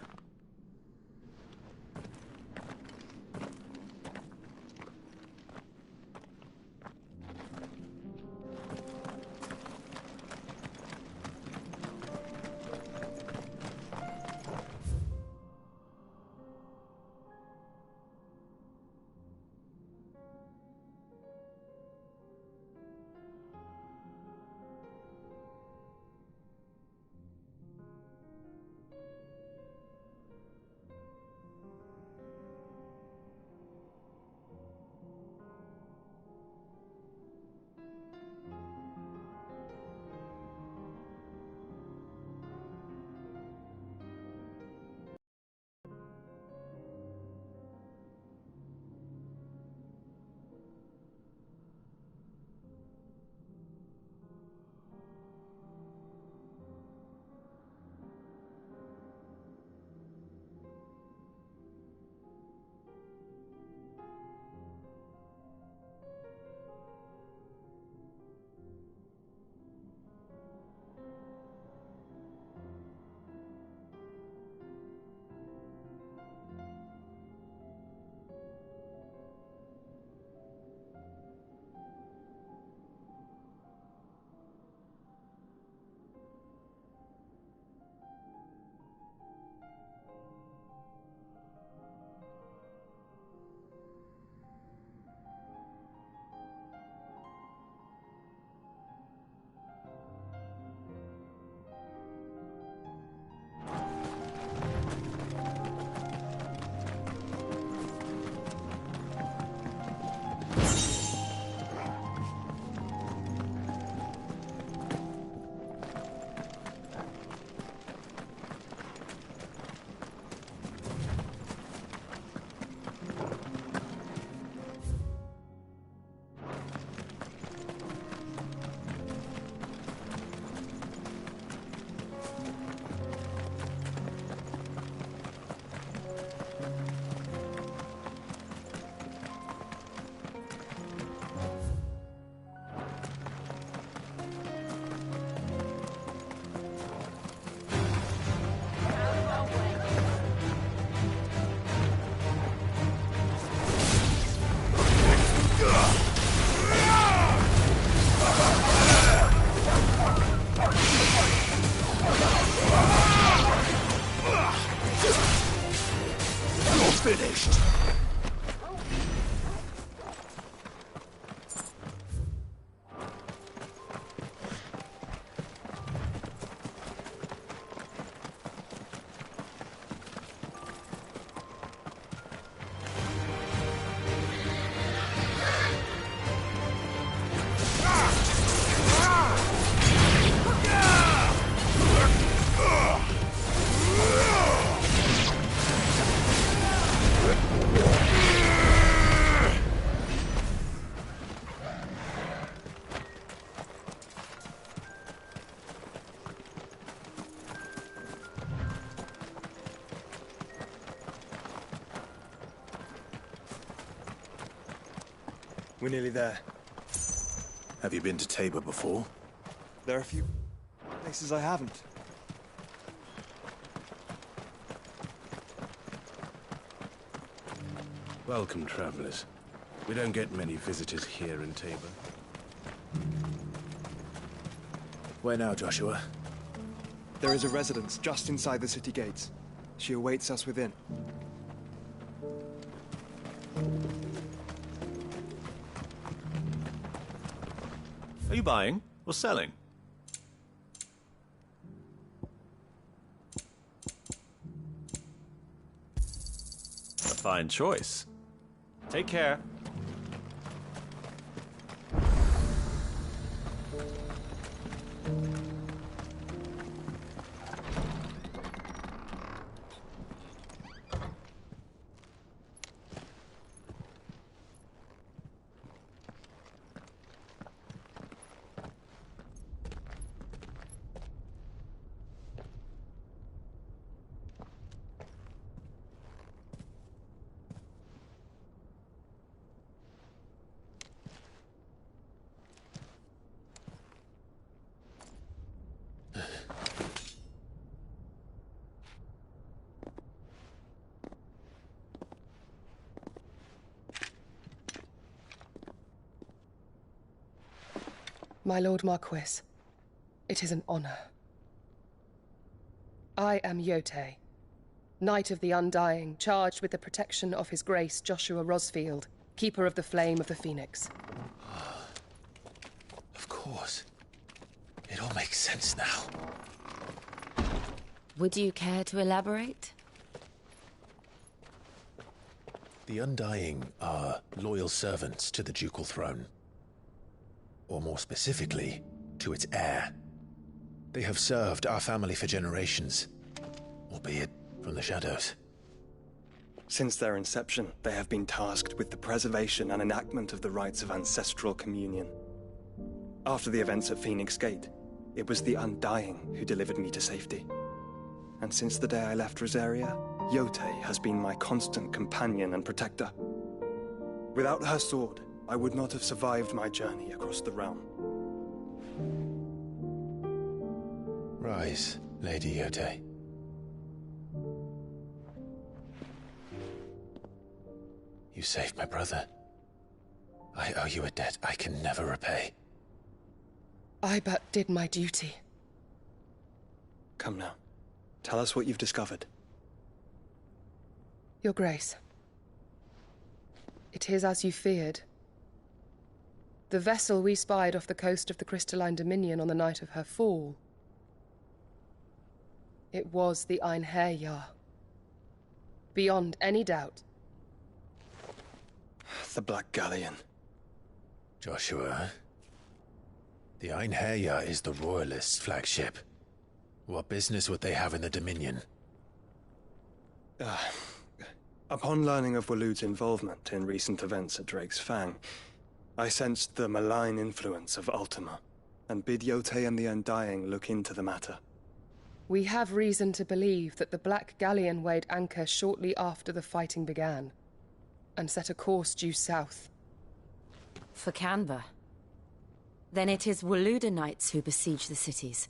Finished. We're nearly there. Have you been to Tabor before? There are a few places I haven't. Welcome, travelers. We don't get many visitors here in Tabor. Where now, Joshua? There is a residence just inside the city gates. She awaits us within. Are you buying or selling? A fine choice. Take care. My Lord Marquis, it is an honor. I am Yote, Knight of the Undying, charged with the protection of His Grace Joshua Rosfield, Keeper of the Flame of the Phoenix. Of course. It all makes sense now. Would you care to elaborate? The Undying are loyal servants to the ducal throne. Or more specifically, to its heir. They have served our family for generations, albeit from the shadows. Since their inception, they have been tasked with the preservation and enactment of the rites of ancestral communion. After the events at Phoenix Gate, it was the Undying who delivered me to safety. And since the day I left Rosaria, Yote has been my constant companion and protector. Without her sword, I would not have survived my journey across the realm. Rise, Lady Yote. You saved my brother. I owe you a debt I can never repay. I but did my duty. Come now. Tell us what you've discovered. Your Grace. It is as you feared. The vessel we spied off the coast of the Crystalline Dominion on the night of her fall. It was the Einherjar. Beyond any doubt. The Black Galleon. Joshua, the Einherjar is the Royalists' flagship. What business would they have in the Dominion? Upon learning of Waloed's involvement in recent events at Drake's Fang, I sensed the malign influence of Ultima, and bid Yote and the Undying look into the matter. We have reason to believe that the Black Galleon weighed anchor shortly after the fighting began, and set a course due south. For Canva. Then it is Waloed knights who besiege the cities.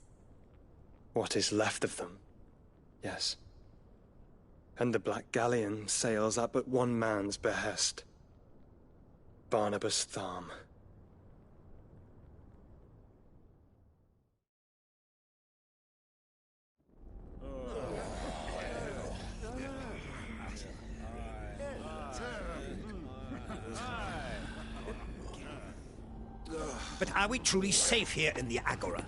What is left of them, yes. And the Black Galleon sails at but one man's behest. Barnabas Tharm. But are we truly safe here in the Agora?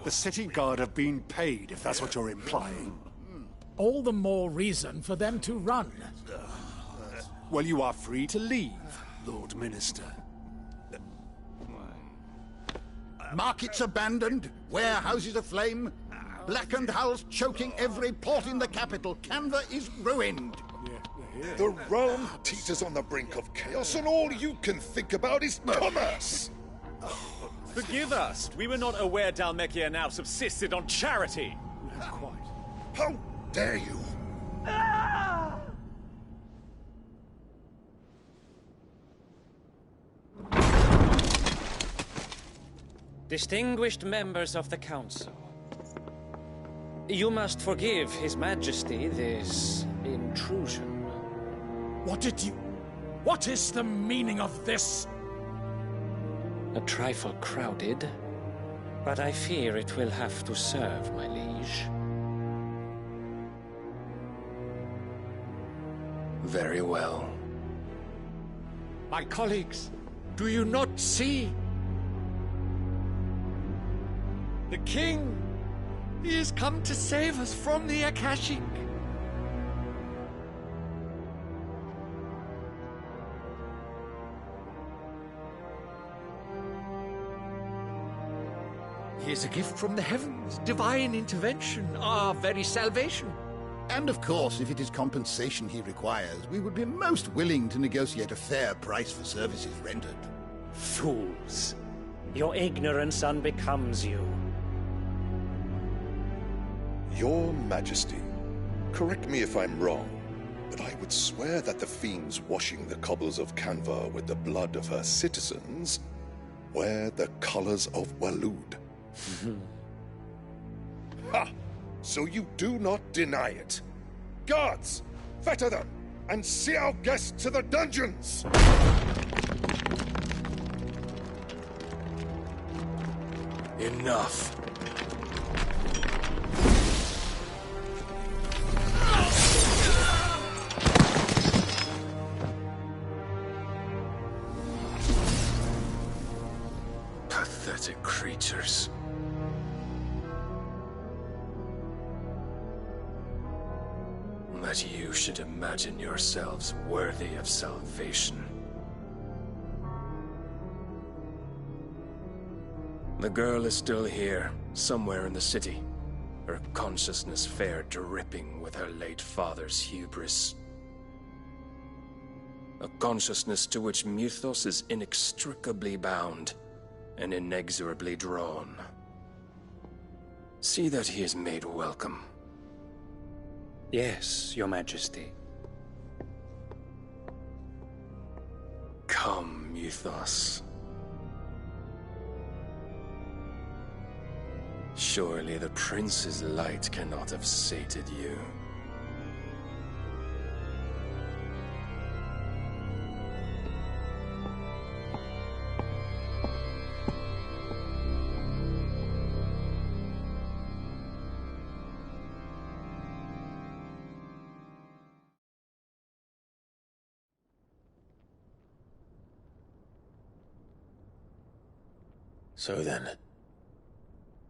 The city guard have been paid, if that's what you're implying. All the more reason for them to run. Well, you are free to leave, Lord Minister. Markets abandoned, warehouses aflame, blackened hulls choking every port in the capital. Canva is ruined. The realm teeters on the brink of chaos, and all you can think about is commerce! Forgive us. We were not aware Dhalmekia now subsisted on charity. Quite. How dare you? Distinguished members of the Council, you must forgive His Majesty this intrusion. What is the meaning of this? A trifle crowded, but I fear it will have to serve, my liege. Very well. My colleagues, do you not see? The king! He has come to save us from the Akashic! He is a gift from the heavens, divine intervention, our very salvation. And of course, if it is compensation he requires, we would be most willing to negotiate a fair price for services rendered. Fools! Your ignorance unbecomes you. Your Majesty, correct me if I'm wrong, but I would swear that the fiends washing the cobbles of Canva with the blood of her citizens wear the colors of Waloed. Ha! So you do not deny it. Guards, fetter them, and see our guests to the dungeons! Enough. Pathetic creatures. That you should imagine yourselves worthy of salvation. The girl is still here, somewhere in the city, her consciousness fair dripping with her late father's hubris. A consciousness to which Mythos is inextricably bound and inexorably drawn. See that he is made welcome. Yes, Your Majesty. Come, Mythos. Surely the prince's light cannot have sated you. So then,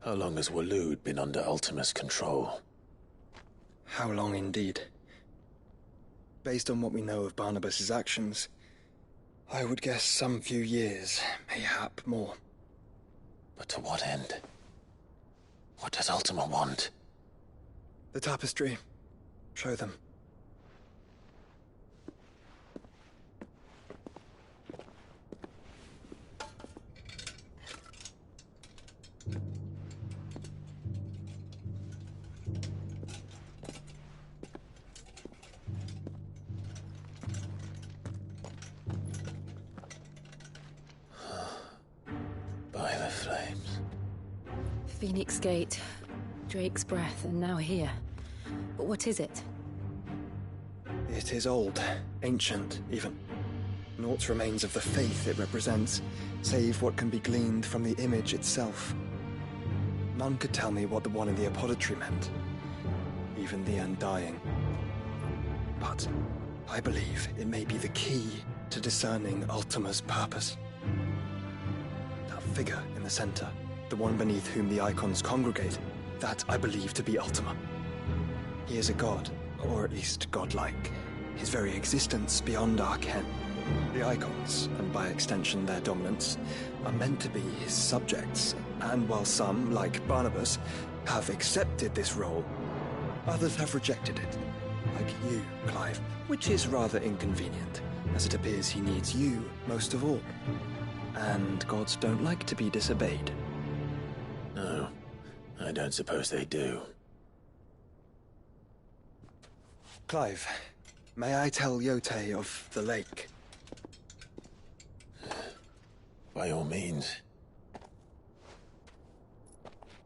how long has Waloed been under Ultima's control? How long indeed? Based on what we know of Barnabas's actions, I would guess some few years, mayhap more. But to what end? What does Ultima want? The tapestry. Show them. By the flames. Phoenix Gate, Drake's Breath, and now here. But what is it? It is old, ancient, even. Naught remains of the faith it represents, save what can be gleaned from the image itself. None could tell me what the one in the apothecary meant, even the Undying. But I believe it may be the key to discerning Ultima's purpose. That figure in the center, the one beneath whom the icons congregate, that I believe to be Ultima. He is a god, or at least godlike, his very existence beyond our ken. The icons, and by extension their dominants, are meant to be his subjects, and while some, like Barnabas, have accepted this role, others have rejected it, like you, Clive, which is rather inconvenient, as it appears he needs you most of all. And gods don't like to be disobeyed. No, I don't suppose they do. Clive, may I tell Yote of the lake? By all means.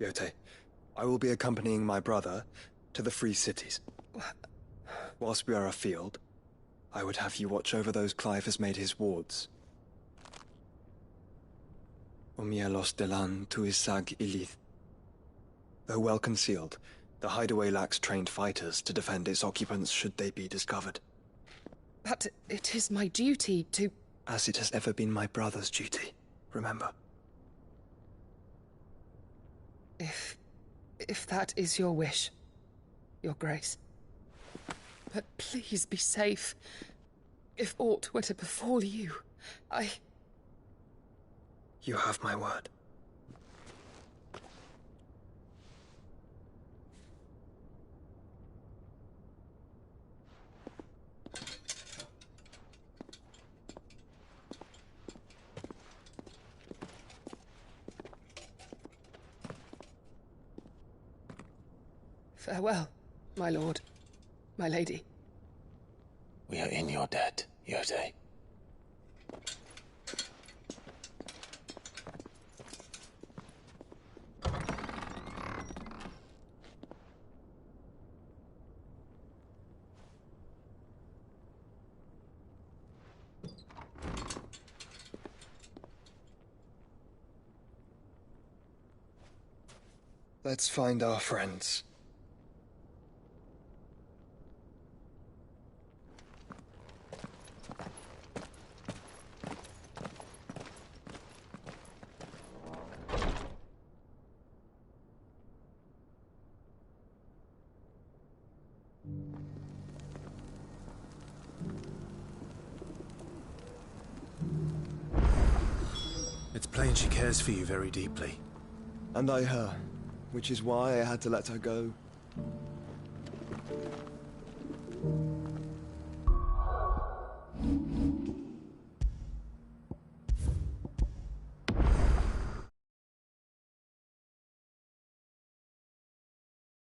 Yote, I will be accompanying my brother to the Free Cities. Whilst we are afield, I would have you watch over those Clive has made his wards. Omielos delan tuisag ilith. Though well concealed, the hideaway lacks trained fighters to defend its occupants should they be discovered. But it is my duty to... As it has ever been my brother's duty, remember. If that is your wish, Your Grace. But please be safe. If aught were to befall you, You have my word. Farewell, my lord, my lady. We are in your debt, Yote. Let's find our friends. It's plain she cares for you very deeply. And I her, which is why I had to let her go.